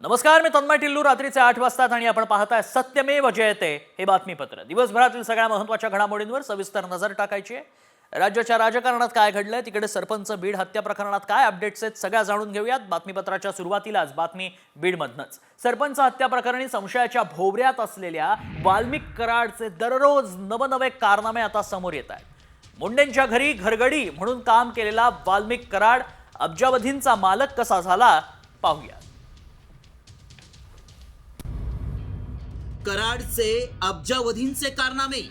नमस्कार, मी तन्मय टिल्लू. रात्रीचे 8 वाजतात आणि आपण पाहताय सत्यमेव जयते हे बातमीपत्र. दिवसभरातील सगळ्या महत्त्वाच्या घडामोडींवर सविस्तर नजर टाकायची आहे. राज्याच्या राजकारणात काय घडलंय, तिकडे सरपंच बीड हत्या प्रकरणात काय अपडेट्स आहेत, सगळ्या जाणून घेऊयात. बातमीपत्राच्या सुरुवातीलाच बातमी बीडमधनंच. सरपंच हत्या प्रकरणी संशयाच्या भोवऱ्यात असलेल्या वाल्मिक कराडचे दररोज नवनवे कारनामे आता समोर येत आहेत. मुंडेंच्या घरी घरगडी म्हणून काम केलेला वाल्मिक कराड अब्जावधींचा मालक कसा झाला पाहूया. कराडचे अब्जावधींचे कारनामे.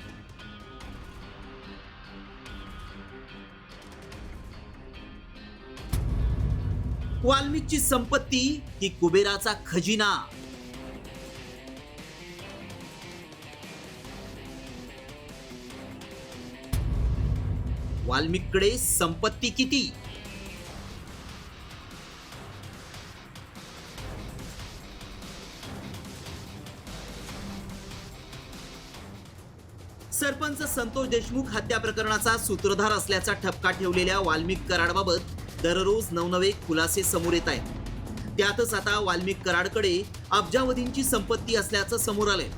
वाल्मिकची संपत्ती की कुबेराचा खजिना. वाल्मिककडे संपत्ती किती? सरपंच संतोष देशमुख हत्या प्रकरणाचा सूत्रधार असल्याचा ठपका ठेवलेल्या वाल्मिक कराडबाबत दररोज नवनवे खुलासे समोर येत आहेत. त्यातच आता वाल्मिक कराडकडे अब्जावधींची संपत्ती असल्याचं समोर आलंय.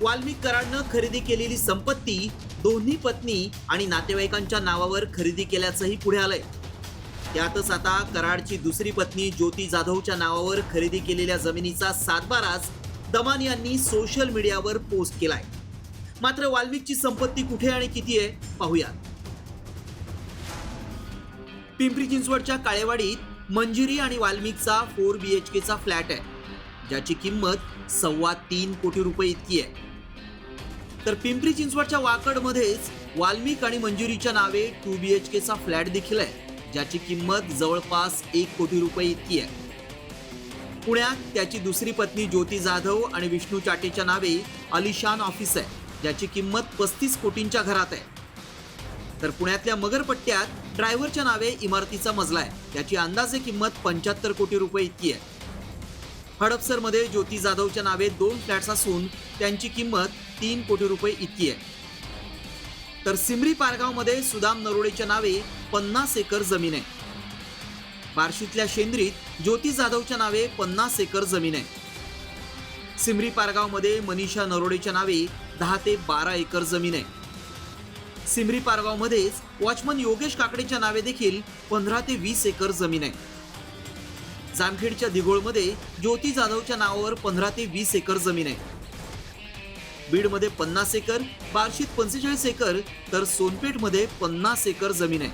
वाल्मिक कराडनं खरेदी केलेली संपत्ती दोन्ही पत्नी आणि नातेवाईकांच्या नावावर खरेदी केल्याचंही पुढे आलंय. त्यातच आता कराडची दुसरी पत्नी ज्योती जाधवच्या नावावर खरेदी केलेल्या जमिनीचा सातबाराच दमानी यांनी सोशल मीडियावर पोस्ट केलाय. मात्र वाल्मिकची संपत्ती कुठे आणि किती आहे पाहूया. पिंपरी चिंचवडच्या काळेवाडीत मंजिरी आणि वाल्मिकचा 4 BHKचा फ्लॅट आहे, ज्याची किंमत 3.25 कोटी रुपये इतकी आहे. तर पिंपरी चिंचवडच्या वाकडमध्येच वाल्मिक आणि मंजिरीच्या नावे 2 BHKचा फ्लॅट देखील आहे, ज्याची किंमत जवळपास 1 कोटी रुपये इतकी आहे. पुण्यात त्याची दुसरी पत्नी ज्योती जाधव आणि विष्णू चाटेच्या नावे अलिशान ऑफिस आहे, ज्याची किंमत 35 कोटींच्या घरात आहे. तर पुण्यातल्या मगरपट्ट्यात ड्रायव्हरच्या नावे इमारतीचा मजला आहे, त्याची अंदाजे किंमत 75 कोटी रुपये इतकी आहे. हडपसरमध्ये ज्योती जाधवच्या नावे 2 फ्लॅट्स असून त्यांची किंमत 3 कोटी रुपये इतकी आहे. तर सिमरी पारगावमध्ये सुदाम नरोडेच्या नावे 50 एकर जमीन आहे. बार्शीतल्या शेंद्रीत ज्योती जाधवच्या नावे 50 एकर जमीन आहे. सिमरी पारगावमध्ये मनीषा नरोडेच्या नावे 10 ते 12 एकर जमीन आहे. सिमरी पारगावमध्येच वॉचमन योगेश काकडेच्या नावे देखील 15 ते 20 एकर जमीन आहे. जामखेडच्या दिघोळमध्ये ज्योती जाधवच्या नावावर 15 ते 20 एकर जमीन आहे. बीडमध्ये 50 एकर, बार्शीत 45 एकर, तर सोनपेठमध्ये 50 एकर जमीन आहे.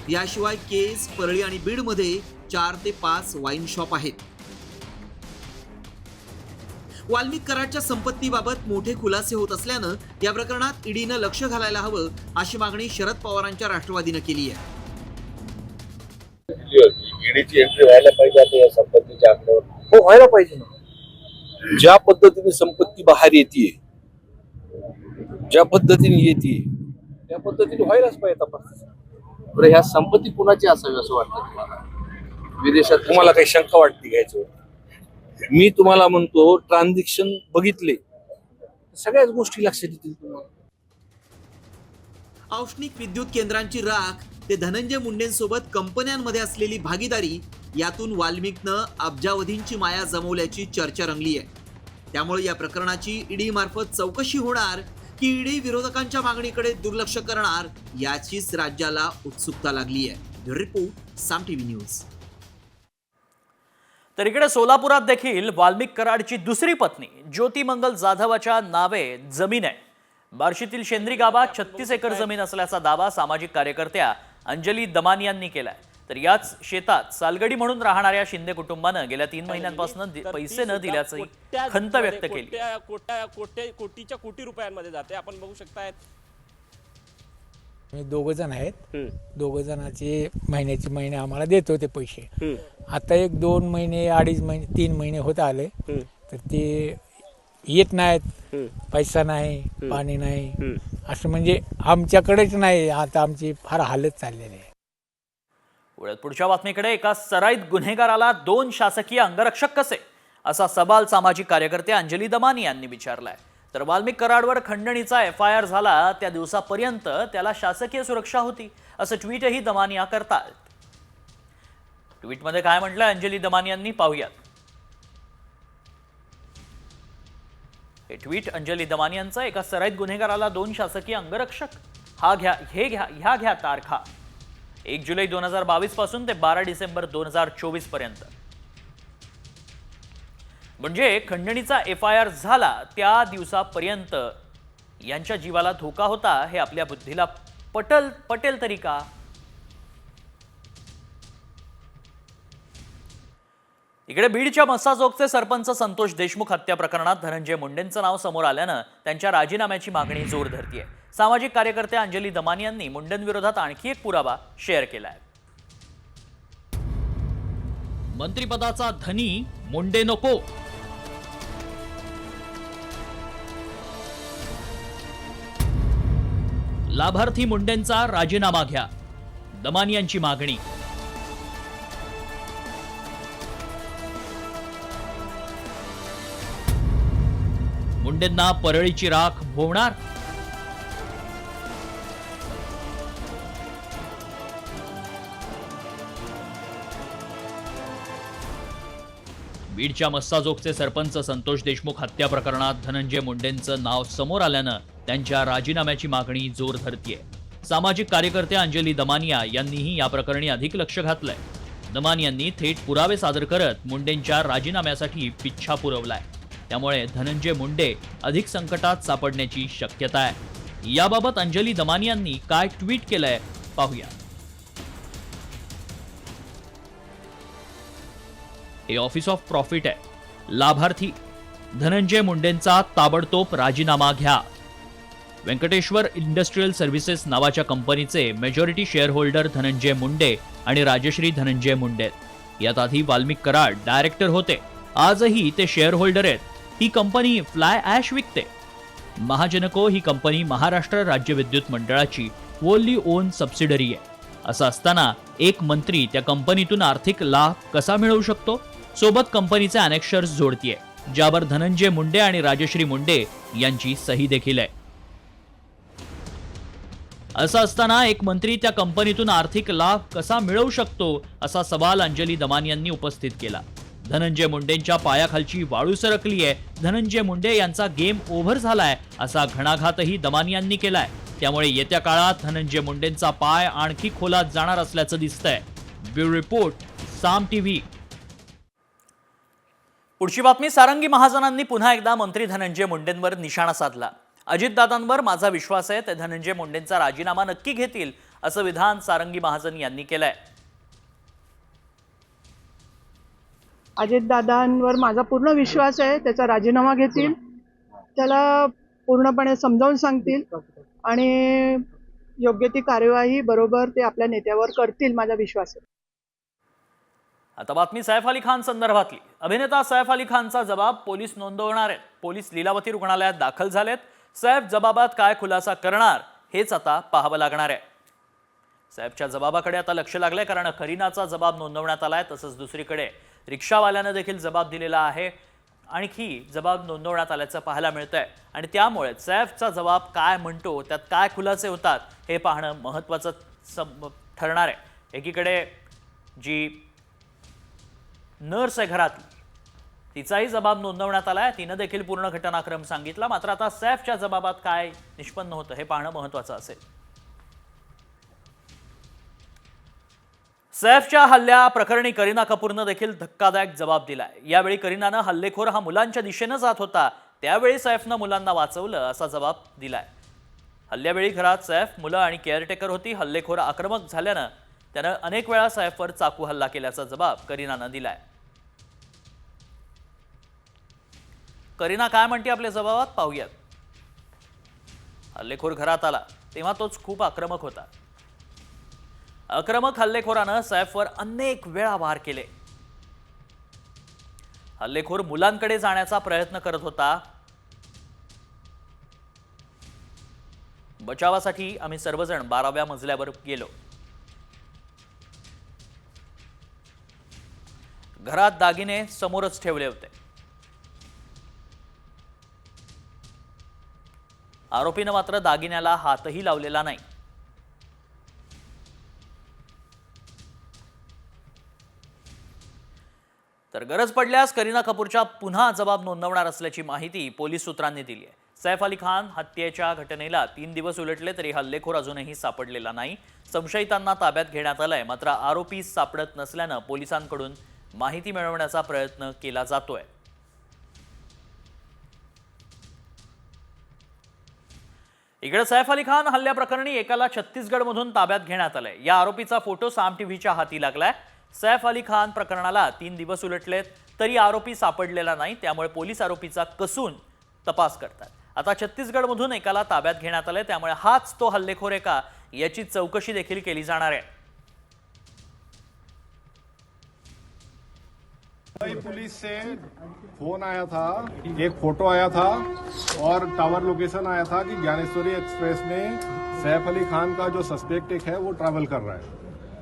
याशिवाय केज, परळी आणि बीडमध्ये 4 ते 5 वाईन शॉप आहेत. वाल्मिक कराडच्या संपत्तीबाबत मोठे खुलासे होत असल्यानं या प्रकरणात ईडीनं लक्ष घालायला हवं, अशी मागणी शरद पवारांच्या राष्ट्रवादीनं केली आहे. ईडीची एंट्री व्हायला पाहिजे आता या संपत्तीच्या आकड्यावर. हो, व्हायला पाहिजे ना. ज्या पद्धतीने संपत्ती बाहेर येते, ज्या पद्धतीने येते त्या पद्धतीने व्हायलाच पाहिजे तपास. बरं, ह्या संपत्ती कुणाची असावी असं वाटतं तुम्हाला? विदेशात तुम्हाला काही शंका वाटते घ्यायचं? मी तुम्हाला म्हणतो, ट्रान्झॅक्शन बघितले, सगळ्याच गोष्टी लक्षात येतील तुम्हाला. औष्णिक विद्युत केंद्रांची राख ते धनंजय मुंडेंसोबत कंपन्यांमध्ये असलेली भागीदारी, यातून वाल्मिकनं अब्जावधींची माया जमवल्याची चर्चा रंगली आहे. त्यामुळे या प्रकरणाची ईडी मार्फत चौकशी होणार की ईडी विरोधकांच्या मागणीकडे दुर्लक्ष करणार, याचीच राज्याला उत्सुकता लागली आहे. ब्युरो रिपोर्ट, साम टीव्ही न्यूज. तर इकडे सोलापुरात देखील वाल्मिक कराडची दुसरी पत्नी ज्योती मंगल जाधवाच्या नावे जमीन आहे. बार्शीतील शेंद्री गावात 36 एकर जमीन असल्याचा दावा सामाजिक कार्यकर्त्या अंजली दमानी यांनी केलाय. तर याच शेतात सालगडी म्हणून राहणाऱ्या शिंदे कुटुंबानं गेल्या 3 महिन्यांपासून पैसे न दिल्याची खंत व्यक्त केली. कोटीच्या कोटी रुपयांमध्ये जाते. आपण बघू शकताय. दोघ जण आहेत. दोघ जणांचे महिने आम्हाला देत होते पैसे. आता 1-2 महिने, 2.5 महिने, 3 महिने होत आले, तर ते येत नाहीत. पैसा नाही, पाणी नाही, असं म्हणजे आमच्याकडेच नाही. आता आमची फार हालत चाललेली आहे. पुढच्या बातमीकडे. एका सराईत गुन्हेगाराला 2 शासकीय अंगरक्षक कसे, असा सवाल सामाजिक कार्यकर्ते अंजली दमानी यांनी विचारलाय. तर वाल्मिक कराडवर खंडणीचा FIR झाला त्या दिवसापर्यंत त्याला शासकीय सुरक्षा होती, असं ट्विटही दमानिया करतात. ट्विटमध्ये काय म्हटलंय अंजली दमानी यांनी पाहूयात. हे ट्विट अंजली दमानी यांचं. एका सराईत गुन्हेगाराला 2 शासकीय अंगरक्षक, हा घ्या, हे घ्या, ह्या घ्या तारखा. 1 जुलै 2022 पासून ते 12 डिसेंबर 2024 पर्यंत. म्हणजे खंडणीचा FIR झाला त्या दिवसापर्यंत यांच्या जीवाला धोका होता हे आपल्या बुद्धीला पटेल तरी का? इकडे बीडच्या मस्साजोगचे सरपंच संतोष देशमुख हत्या प्रकरणात धनंजय मुंडेंचं नाव समोर आल्यानं त्यांच्या राजीनाम्याची मागणी जोर धरतीये. सामाजिक कार्यकर्ते अंजली दमानी यांनी मुंडेंविरोधात आणखी एक पुरावा शेअर केलाय. मंत्रिपदाचा धनी मुंडे नको. लाभार्थी मुंडेंचा राजीनामा घ्या, दमानी यांची मागणी. मुंडेंना परळीची राख भोवणार. बीडच्या मस्साजोगचे सरपंच संतोष देशमुख हत्या प्रकरणात धनंजय मुंडेंचं नाव समोर आल्यानं त्यांच्या राजीनाम्याची मागणी जोर धरतीये. सामाजिक कार्यकर्ते अंजली दमानिया यांनीही या प्रकरणी अधिक लक्ष घातलंय. दमानी यांनी थेट पुरावे सादर करत मुंडेंच्या राजीनाम्यासाठी पिच्छा पुरवलाय. त्यामुळे धनंजय मुंडे अधिक संकटात सापडण्याची शक्यता आहे. याबाबत अंजली दमानी यांनी काय ट्विट केलंय पाहूया. हे ऑफिस ऑफ प्रॉफिट आहे. लाभार्थी धनंजय मुंडेंचा ताबडतोब राजीनामा घ्या. व्यंकटेश्वर इंडस्ट्रियल सर्व्हिसेस नावाच्या कंपनीचे majority share holder Dhananjay Munde आणि राजश्री धनंजय मुंडे. यात आधी वाल्मिक कराड डायरेक्टर होते. आजही ते शेअर होल्डर आहेत. ही कंपनी फ्लाय ॲश विकते. महाजनको ही कंपनी महाराष्ट्र राज्य विद्युत मंडळाची वोल्ली ओन सबसिडरी आहे. असं असताना एक मंत्री त्या कंपनीतून आर्थिक लाभ कसा मिळवू शकतो? सोबत कंपनीचे अनेक्शर्स जोडतीये, ज्यावर धनंजय मुंडे आणि राजश्री मुंडे यांची सही देखील आहे. असं असताना एक मंत्री त्या कंपनीतून आर्थिक लाभ कसा मिळवू शकतो असा सवाल अंजली दमानी यांनी उपस्थित केला. धनंजय मुंडेंच्या पायाखालची वाळू सरकली आहे. धनंजय मुंडे यांचा गेम ओव्हर झालाय असा घणाघातही दमानी यांनी केलाय. त्यामुळे येत्या काळात धनंजय मुंडेंचा पाय आणखी खोलात जाणार असल्याचं दिसतंय. ब्युरो रिपोर्ट, साम टीव्ही. पुढची बातमी. सारंगी महाजनांनी पुन्हा एकदा मंत्री धनंजय मुंडेंवर निशाणा साधला. अजितदादांवर माझा विश्वास आहे, ते धनंजय मुंडेंचा राजीनामा नक्की घेतील असं विधान सारंगी महाजन यांनी केलंय. अजितदादांवर माझा पूर्ण विश्वास आहे, त्याचा राजीनामा घेतील, त्याला पूर्णपणे समजावून सांगतील आणि योग्य ती कार्यवाही बरोबर ते आपल्या नेत्यावर करतील, माझा विश्वास आहे. आता बातमी सैफ अली खान संदर्भातली. अभिनेता सैफ अली खानचा जबाब पोलीस नोंदवणार आहेत. पोलीस लीलावती रुग्णालयात दाखल झालेत. सैफ जबाबात काय खुलासा करणार हेच आता पाहावं लागणार आहे. सैफच्या जबाबाकडे आता लक्ष लागलंय, कारण करीनाचा जबाब नोंदवण्यात आलाय. तसंच दुसरीकडे रिक्षावाल्यानं देखील जबाब दिलेला आहे. आणखी जबाब नोंदवण्यात आल्याचं पाहायला मिळतंय. आणि त्यामुळे सैफचा जबाब काय म्हणतो, त्यात काय खुलासे होतात हे पाहणं महत्त्वाचं ठरणार आहे. एकीकडे जी नर्स आहे घरातली, तिचाही जबाब नोंदवण्यात आलाय. तिनं देखील पूर्ण घटनाक्रम सांगितला. मात्र आता सैफच्या जबाबात काय निष्पन्न होतं हे पाहणं महत्त्वाचं असेल. सैफच्या हल्ल्या प्रकरणी करीना कपूरनं देखील धक्कादायक जबाब दिलाय. यावेळी करीनानं हल्लेखोर हा मुलांच्या दिशेनं जात होता, त्यावेळी सैफनं मुलांना वाचवलं असा जबाब दिलाय. हल्ल्यावेळी घरात सैफ, मुलं आणि केअरटेकर होती. हल्लेखोर आक्रमक झाल्यानं त्यानं अनेक वेळा सैफवर चाकू हल्ला केल्याचा जबाब करीनानं दिलाय. करीना काय म्हणते आपल्या जबाबात पाहूयात. हल्लेखोर घरात आला तेव्हा तोच खूप आक्रमक होता. आक्रमक हल्लेखोरानं सैफवर अनेक वेळा वार केले. हल्लेखोर मुलांकडे जाण्याचा प्रयत्न करत होता. बचावासाठी आम्ही सर्वजण 12व्या मजल्यावर गेलो. घरात दागिने समोरच ठेवले होते. आरोपीनं मात्र दागिन्याला हातही लावलेला नाही. तर गरज पडल्यास करीना कपूरच्या पुन्हा जबाब नोंदवणार असल्याची माहिती पोलीस सूत्रांनी दिली आहे. सैफ अली खान हत्येच्या घटनेला 3 दिवस उलटले तरी हल्लेखोर अजूनही सापडलेला नाही. संशयितांना ताब्यात घेण्यात आलंय, मात्र आरोपी सापडत नसल्यानं पोलिसांकडून माहिती मिळवण्याचा प्रयत्न केला जातोय. इकडे सैफ अली खान हल्ल्याप्रकरणी एकाला छत्तीसगडमधून ताब्यात घेण्यात आलंय. या आरोपीचा फोटो साम टीव्हीच्या हाती लागलाय. सैफ अली खान प्रकरणाला 3 दिवस उलटलेत तरी आरोपी सापडलेला नाही, त्यामुळे पोलीस आरोपीचा कसून तपास करतात. आता छत्तीसगडमधून एकाला ताब्यात घेण्यात आलंय, त्यामुळे हाच तो हल्लेखोर आहे का याची चौकशी देखील केली जाणार आहे. पुलिस से फोन आया था, एक फोटो आया था और टावर लोकेशन आया था कि ज्ञानेश्वरी एक्सप्रेस में सैफ अली खान का जो सस्पेक्ट एक है वो ट्रैवल कर रहा है.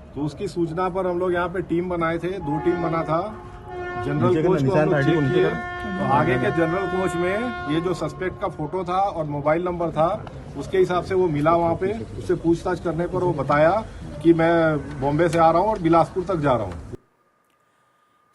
तो उसकी सूचना पर हम लोग यहाँ पे टीम बनाए थे, 2 टीम बना था. जनरल कोच को हम लोग चेक किए तो आगे के जनरल कोच में ये जो सस्पेक्ट का फोटो था और मोबाइल नंबर था उसके हिसाब से वो मिला. वहाँ पे उससे पूछताछ करने पर वो बताया कि मैं बॉम्बे से आ रहा हूँ और बिलासपुर तक जा रहा हूँ.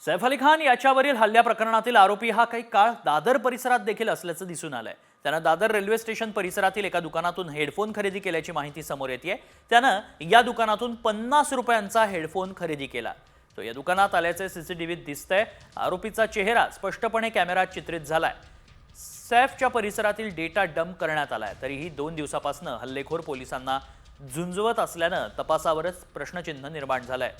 सैफ अली खान याच्यावरील हल्ल्या प्रकरणातील आरोपी हा काही काळ दादर परिसरात देखील असल्याचं दिसून आलंय. त्यानं दादर रेल्वे स्टेशन परिसरातील एका दुकानातून हेडफोन खरेदी केल्याची माहिती समोर येते. त्यानं या दुकानातून 50 रुपयांचा हेडफोन खरेदी केला. तो या दुकानात आल्याचे सीसीटीव्हीत दिसतंय. आरोपीचा चेहरा स्पष्टपणे कॅमेऱ्यात चित्रित झालाय. सैफच्या परिसरातील डेटा डंप करण्यात आलाय. तरीही 2 दिवसापासून हल्लेखोर पोलिसांना झुंजवत असल्यानं तपासावरच प्रश्नचिन्ह निर्माण झालंय.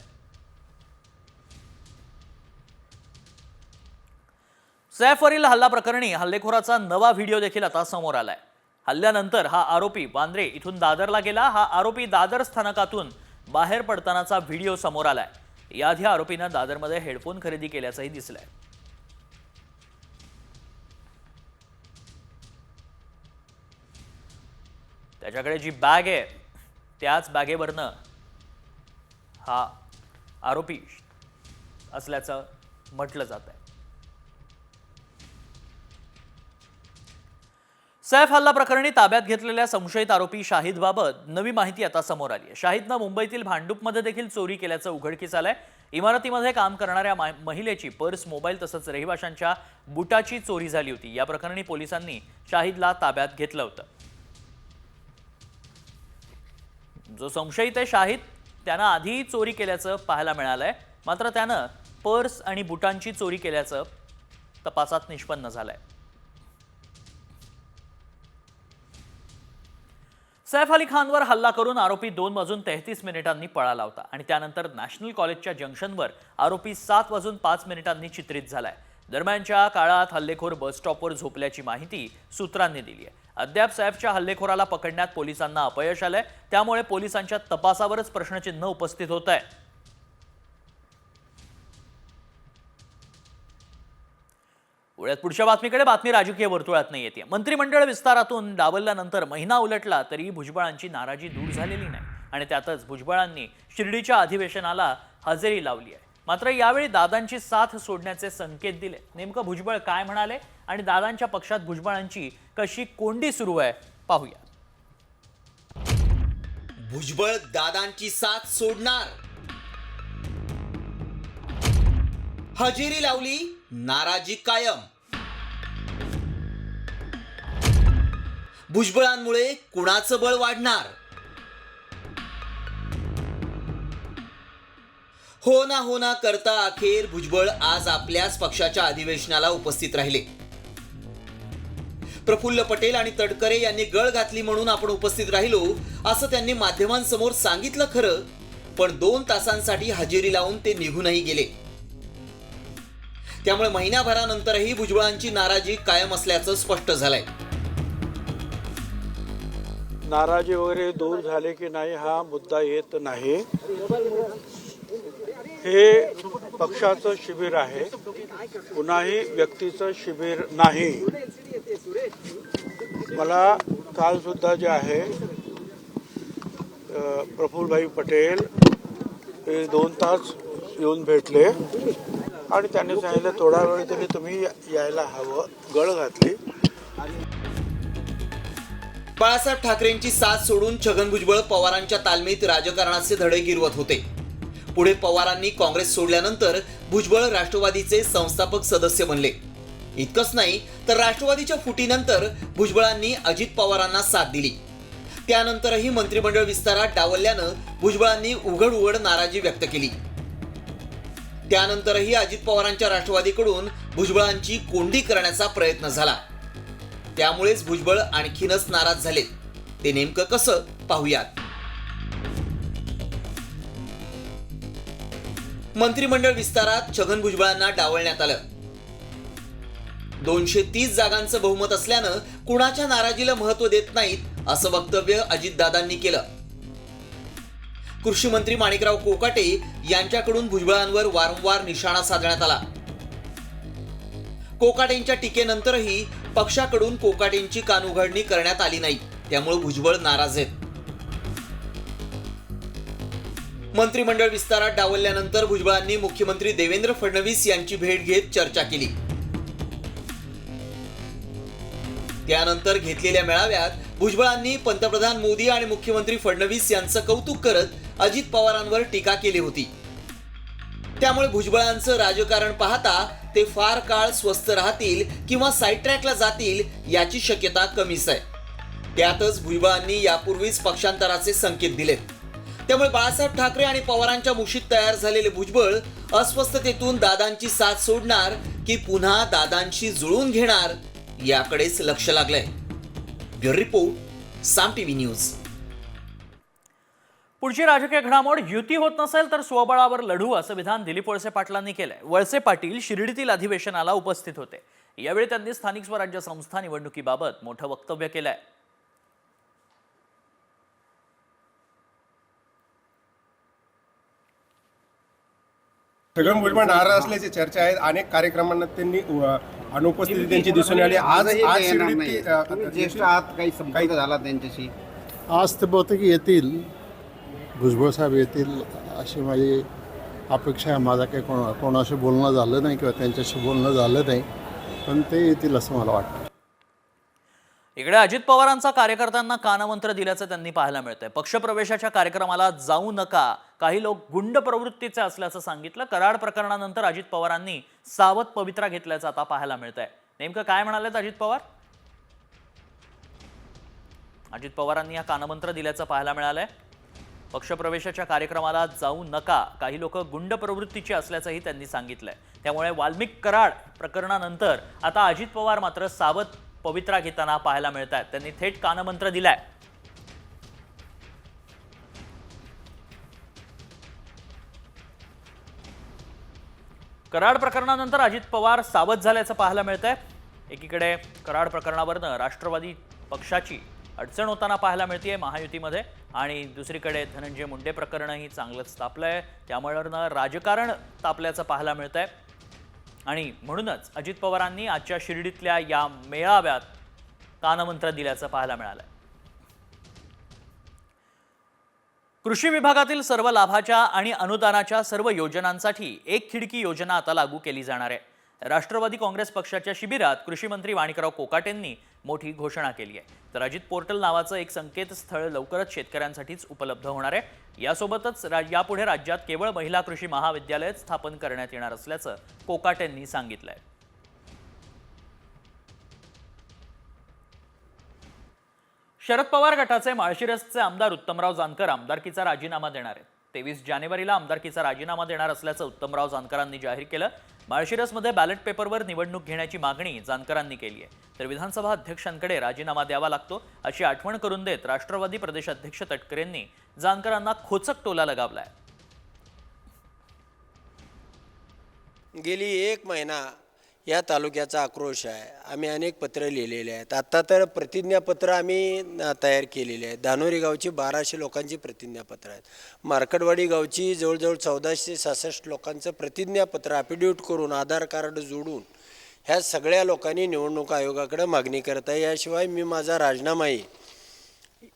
सैफवरील हल्ला प्रकरणी हल्लेखोराचा नवा व्हिडिओ देखील आता समोर आलाय. हल्ल्यानंतर हा आरोपी वांद्रे इथून दादरला गेला. हा आरोपी दादर स्थानकातून बाहेर पडतानाचा व्हिडिओ समोर आलाय. याआधी आरोपीनं दादरमध्ये हेडफोन खरेदी केल्याचंही दिसलंय. त्याच्याकडे जी बॅग आहे त्याच बॅगेवरनं हा आरोपी असल्याचं म्हटलं जात आहे. सैफ हल्ला प्रकरणी ताब्यात घेतलेल्या संशयित आरोपी शाहिदबाबत नवी माहिती आता समोर आली आहे. शाहिदनं मुंबईतील भांडूपमध्ये देखील चोरी केल्याचं उघडकीस आलंय. इमारतीमध्ये काम करणाऱ्या महिलेची पर्स, मोबाईल तसंच रहिवाशांच्या बुटाची चोरी झाली होती. या प्रकरणी पोलिसांनी शाहिदला ताब्यात घेतलं होतं. जो संशयित आहे शाहिद, त्यानं आधी चोरी केल्याचं पाहायला मिळालंय, मात्र त्यानं पर्स आणि बुटांची चोरी केल्याचं तपासात निष्पन्न झालंय. सैफ अली खानवर हल्ला करून आरोपी 2 वाजून 33 मिनिटांनी पळाला होता आणि त्यानंतर नॅशनल कॉलेजच्या जंक्शनवर आरोपी 7 वाजून 5 मिनिटांनी चित्रित झालाय. दरम्यानच्या काळात हल्लेखोर बस स्टॉपवर झोपल्याची माहिती सूत्रांनी दिली आहे. अद्याप सैफच्या हल्लेखोराला पकडण्यात पोलिसांना अपयश आलंय, त्यामुळे पोलिसांच्या तपासावरच प्रश्नचिन्ह उपस्थित होत आहे. पुढच्या बातमीकडे. बातमी राजकीय वर्तुळात येते. मंत्रिमंडळ विस्तारातून डावलल्यानंतर महिना उलटला तरी भुजबळांची नाराजी दूर झालेली नाही आणि त्यातच भुजबळांनी शिर्डीच्या अधिवेशनाला हजेरी लावली आहे. मात्र यावेळी दादांची साथ सोडण्याचे संकेत दिले. नेमकं भुजबळ काय म्हणाले आणि दादांच्या पक्षात भुजबळांची कशी कोंडी सुरू आहे पाहूया. भुजबळ दादांची साथ सोडणार, हजेरी लावली, नाराजी कायम. भुजबळांमुळे कुणाचं बळ वाढणार? हो ना करता अखेर भुजबळ आज आपल्याच पक्षाच्या अधिवेशनाला उपस्थित राहिले. प्रफुल्ल पटेल आणि तटकरे यांनी गळ घातली म्हणून आपण उपस्थित राहिलो असं त्यांनी माध्यमांसमोर सांगितलं खरं, पण 2 तासांसाठी हजेरी लावून ते निघूनही गेले. त्यामुळे महिन्याभरानंतरही भुजबळांची नाराजी कायम असल्याचं स्पष्ट झालंय. नाराजी वगैरे दूर झाले की नाही हा मुद्दा येत नाही. हे पक्षाचं शिबिर आहे, कुणाही व्यक्तीचं शिबिर नाही. मला काल सुद्धा जे आहे प्रफुल्लभाई पटेल हे 2 तास येऊन भेटले आणि त्यांनी सांगितलं थोडा वेळ तरी तुम्ही यायला हवं. गळ घातली. बाळासाहेब ठाकरेंची साथ सोडून छगन भुजबळ पवारांच्या तालमीत राजकारणाचे धडे गिरवत होते. पुढे पवारांनी काँग्रेस सोडल्यानंतर भुजबळ राष्ट्रवादीचे संस्थापक सदस्य बनले. इतकंच नाही तर राष्ट्रवादीच्या फुटीनंतर भुजबळांनी अजित पवारांना साथ दिली. त्यानंतरही मंत्रिमंडळ विस्तारात डावलल्यानं भुजबळांनी उघड नाराजी व्यक्त केली. त्यानंतरही अजित पवारांच्या राष्ट्रवादीकडून भुजबळांची कोंडी करण्याचा प्रयत्न झाला. त्यामुळेच भुजबळ आणखीनच नाराज झाले. ते नेमकं कसं पाहूयात. मंत्रिमंडळ विस्तारात छगन भुजबळांना डावलण्यात आलं. 230 जागांचं बहुमत असल्यानं कुणाच्या नाराजीला महत्व देत नाहीत असं वक्तव्य अजितदादांनी केलं. कृषी मंत्री माणिकराव कोकाटे यांच्याकडून भुजबळांवर वारंवार निशाणा साधण्यात आला. कोकाटेंच्या टीकेनंतरही पक्षाकडून कोकाटेंची कानउघडणी करण्यात आली नाही. त्यामुळे भुजबळ नाराज आहेत. मंत्रिमंडळ विस्तारात डावलल्यानंतर भुजबळांनी मुख्यमंत्री देवेंद्र फडणवीस यांची भेट घेत चर्चा केली. त्यानंतर घेतलेल्या मेळाव्यात भुजबळांनी पंतप्रधान मोदी आणि मुख्यमंत्री फडणवीस यांचं कौतुक करत अजित पवारांवर टीका केली होती. त्यामुळे भुजबळांचं राजकारण पाहता ते फार काळ स्वस्थ राहतील किंवा साईड ट्रॅकला जातील याची शक्यता कमीच आहे. त्यातच भुजबळांनी यापूर्वीच पक्षांतराचे संकेत दिलेत. त्यामुळे बाळासाहेब ठाकरे आणि पवारांच्या मुशीत तयार झालेले भुजबळ अस्वस्थतेतून दादांची साथ सोडणार की पुन्हा दादांशी जुळून घेणार याकडेच लक्ष लागलंय. ब्युरो रिपोर्ट, साम टीव्ही न्यूज. पुढची राजकीय घडामोड युती होत नसेल तर स्वबळावर लढू असं विधान दिलीप वळसे पाटलांनी केलंय. वळसे पाटील शिर्डीतील अधिवेशनाला उपस्थित होते. यावेळी त्यांनी स्थानिक स्वराज्य संस्था निवडणुकीबाबत मोठं वक्तव्य केलंय. छगन भुजबळ नाराज असल्याची चर्चा आहे. अनेक कार्यक्रमांना त्यांनी अनुपस्थिती त्यांची दिसून आली. आज ज्येष्ठ आहात, काही संपर्क झाला त्यांच्याशी? आज ते बहुतेक येतील, भुजबळ साहेब येतील अशी माझी अपेक्षा आहे. माझा काही कोणाशी बोलणं झालं नाही किंवा त्यांच्याशी बोलणं झालं नाही, पण ते येतील असं मला वाटतं. इकडे अजित पवारांचा कार्यकर्त्यांना कानमंत्र दिल्याचं त्यांनी पाहायला मिळतंय. पक्षप्रवेशाच्या कार्यक्रमाला जाऊ नका, काही लोक गुंड प्रवृत्तीचे असल्याचं सांगितलं. कराड प्रकरणानंतर अजित पवारांनी सावध पवित्रा घेतल्याचं आता पाहायला मिळतंय. नेमकं काय म्हणालेत अजित पवार? अजित पवारांनी हा कानमंत्र दिल्याचं पाहायला मिळालंय. पक्षप्रवेशाच्या कार्यक्रमाला जाऊ नका, काही लोक गुंड प्रवृत्तीची असल्याचंही त्यांनी सांगितलंय. त्यामुळे वाल्मिक कराड प्रकरणानंतर आता अजित पवार मात्र सावध पवित्रा घेताना पाहायला मिळत आहेत. त्यांनी थेट कानमंत्र दिलाय. कराड प्रकरणानंतर अजित पवार सावध झाल्याचं पाहायला मिळत आहे. एकीकडे कराड प्रकरणावरनं राष्ट्रवादी पक्षाची अडचण होताना पाहायला मिळते महायुतीमध्ये, आणि दुसरीकडे धनंजय मुंडे प्रकरणही चांगलंच तापलंय. त्यामुळे राजकारण तापल्याचं पाहायला मिळत आहे. आणि म्हणूनच अजित पवारांनी आजच्या शिर्डीतल्या या मेळाव्यात कानमंत्र दिल्याचं पाहायला मिळालं. कृषी विभागातील सर्व लाभाच्या आणि अनुदानाच्या सर्व योजनांसाठी एक खिडकी योजना आता लागू केली जाणार आहे. राष्ट्रवादी काँग्रेस पक्षाच्या शिबिरात कृषी मंत्री माणिकराव कोकाटेंनी मोठी घोषणा केली आहे. तर अजित पोर्टल नावाचं एक संकेतस्थळ लवकरच शेतकऱ्यांसाठीच उपलब्ध होणार आहे. यासोबतच यापुढे राज्यात केवळ महिला कृषी महाविद्यालय स्थापन करण्यात येणार असल्याचं कोकाटेंनी सांगितलंय. शरद पवार गटाचे माळशिरसचे आमदार उत्तमराव जानकर आमदारकीचा राजीनामा देणार आहेत. 23 जानेवारीला आमदारकीचा राजीनामा देणार असल्याचं उत्तमराव जानकरांनी जाहीर केलं. माळशिरसमध्ये बॅलेट पेपरवर निवडणूक घेण्याची मागणी जानकरांनी केली आहे. तर विधानसभा अध्यक्षांकडे राजीनामा द्यावा लागतो अशी आठवण करून देत राष्ट्रवादी प्रदेशाध्यक्ष तटकरेंनी जानकरांना खोचक टोला लगावलाय. गेली 1 महिना या तालुक्याचा आक्रोश आहे. आम्ही अनेक पत्र लिहिलेले आहेत. आता तर प्रतिज्ञापत्र आम्ही तयार केलेले आहेत. धानोरी गावची 1200 लोकांची प्रतिज्ञापत्र आहेत. मार्कडवाडी गावची जवळजवळ 1466 लोकांचं प्रतिज्ञापत्र ॲफिडेव्हिट करून आधार कार्ड जोडून ह्या सगळ्या लोकांनी निवडणूक आयोगाकडे मागणी करत आहे. याशिवाय मी माझा राजीनामाही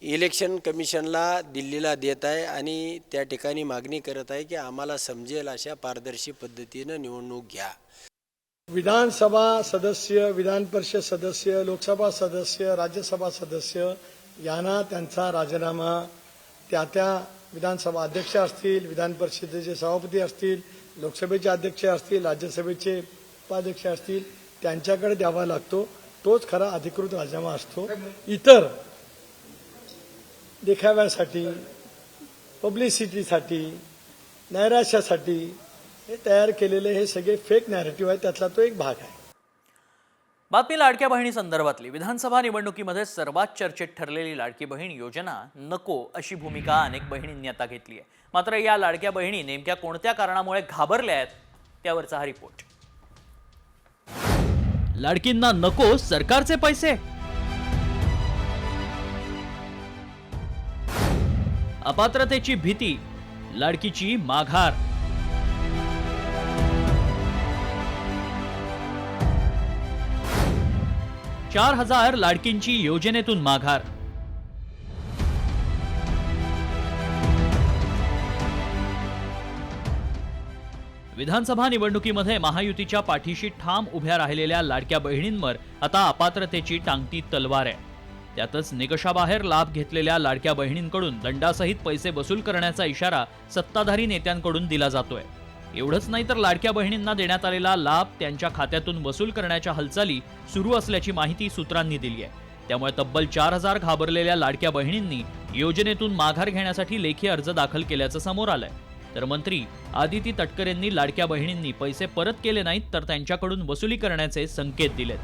इलेक्शन कमिशनला दिल्लीला देत आहे आणि त्या ठिकाणी मागणी करत आहे की आम्हाला समजेल अशा पारदर्शी पद्धतीनं निवडणूक घ्या. विधानसभा सदस्य, विधान परिषद सदस्य, लोकसभा सदस्य, राज्यसभा सदस्य यांना त्यांचा राजीनामा त्या विधानसभा अध्यक्ष असतील, विधान परिषदेचे सभापती असतील, लोकसभेचे अध्यक्ष असतील, राज्यसभेचे उपाध्यक्ष असतील, त्यांच्याकडे द्यावा लागतो. तोच खरा अधिकृत राजीनामा असतो. इतर देखाव्यासाठी, पब्लिसिटीसाठी, नैराश्यासाठी हे तयार केलेले हे सगळे फेक नॅरेटिव्ह आहे, त्यातला तो एक भाग आहे. बातमी लाडक्या बहिणी संदर्भातली. विधानसभा निवडणुकीमध्ये सर्वात चर्चेत ठरलेली लाडकी बहीण योजना नको अशी भूमिका अनेक बहिणींनी आता घेतली आहे. मात्र या लाडक्या बहिणी नेमक्या कोणत्या कारणामुळे घाबरल्या आहेत त्यावरचा हा रिपोर्ट. लाडकींना नको सरकारचे पैसे. अपात्रतेची भीती, लाडकीची माघार. 4,000 लाडकींची योजनेतून माघार. विधानसभा निवडणुकीमध्ये महायुतीच्या पाठीशी ठाम उभ्या राहिलेल्या लाडक्या बहिणींवर आता अपात्रतेची टांगती तलवार आहे. त्यातच निकषाबाहेर लाभ घेतलेल्या लाडक्या बहिणींकडून दंडासहित पैसे वसूल करण्याचा इशारा सत्ताधारी नेत्यांकडून दिला जातोय. एवढंच नाही तर लाडक्या बहिणींना देण्यात आलेला लाभ त्यांच्या खात्यातून वसूल करण्याच्या हालचाली सुरू असल्याची माहिती सूत्रांनी दिली आहे. त्यामुळे तब्बल 4,000 घाबरलेल्या लाडक्या बहिणींनी योजनेतून माघार घेण्यासाठी लेखी अर्ज दाखल केल्याचं समोर आलंय. तर मंत्री आदिती तटकरेंनी लाडक्या बहिणींनी पैसे परत केले नाहीत तर त्यांच्याकडून वसुली करण्याचे संकेत दिलेत.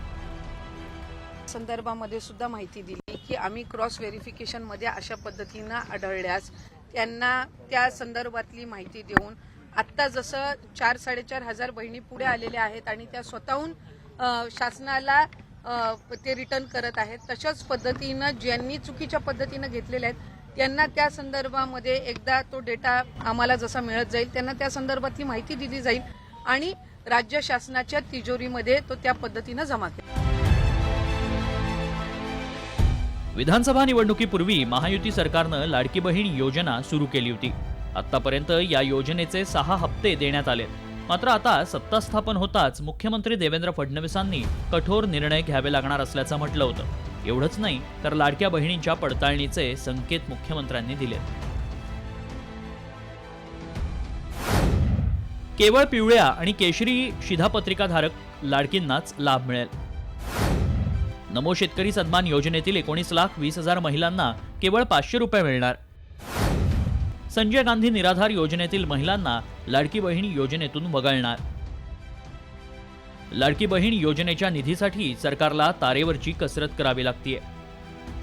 संदर्भामध्ये सुद्धा माहिती दिली की आम्ही क्रॉस व्हेरिफिकेशन मध्ये अशा पद्धतीनं आढळल्यास त्यांना त्या संदर्भातली माहिती देऊन आत्ता जसं 4-4.5 बहिणी पुढे आलेल्या आहेत आणि त्या स्वतःहून शासनाला ते रिटर्न करत आहेत, तशाच पद्धतीनं ज्यांनी चुकीच्या पद्धतीनं घेतलेल्या आहेत त्यांना त्या संदर्भामध्ये एकदा तो डेटा आम्हाला जसा मिळत जाईल त्यांना त्या संदर्भातली माहिती दिली जाईल आणि राज्य शासनाच्या तिजोरीमध्ये तो त्या पद्धतीनं जमा केला. विधानसभा निवडणुकीपूर्वी महायुती सरकारनं लाडकी बहीण योजना सुरू केली होती. आतापर्यंत या योजनेचे 6 हप्ते देण्यात आले. मात्र आता सत्ता स्थापन होताच मुख्यमंत्री देवेंद्र फडणवीसांनी कठोर निर्णय घ्यावे लागणार असल्याचं म्हटलं होतं. एवढंच नाही तर लाडक्या बहिणींच्या पडताळणीचे संकेत मुख्यमंत्र्यांनी दिले. केवळ पिवळ्या आणि केशरी शिधापत्रिकाधारक लाडकींनाच लाभ मिळेल. नमो शेतकरी सन्मान योजनेतील 19,20,000 महिलांना केवळ 500 रुपये मिळणार. संजय गांधी निराधार योजनेतील महिलांना लाडकी बहीण योजनेतून वगळणार. लाडकी बहीण योजनेच्या निधीसाठी सरकारला तारेवरची कसरत करावी लागतेय.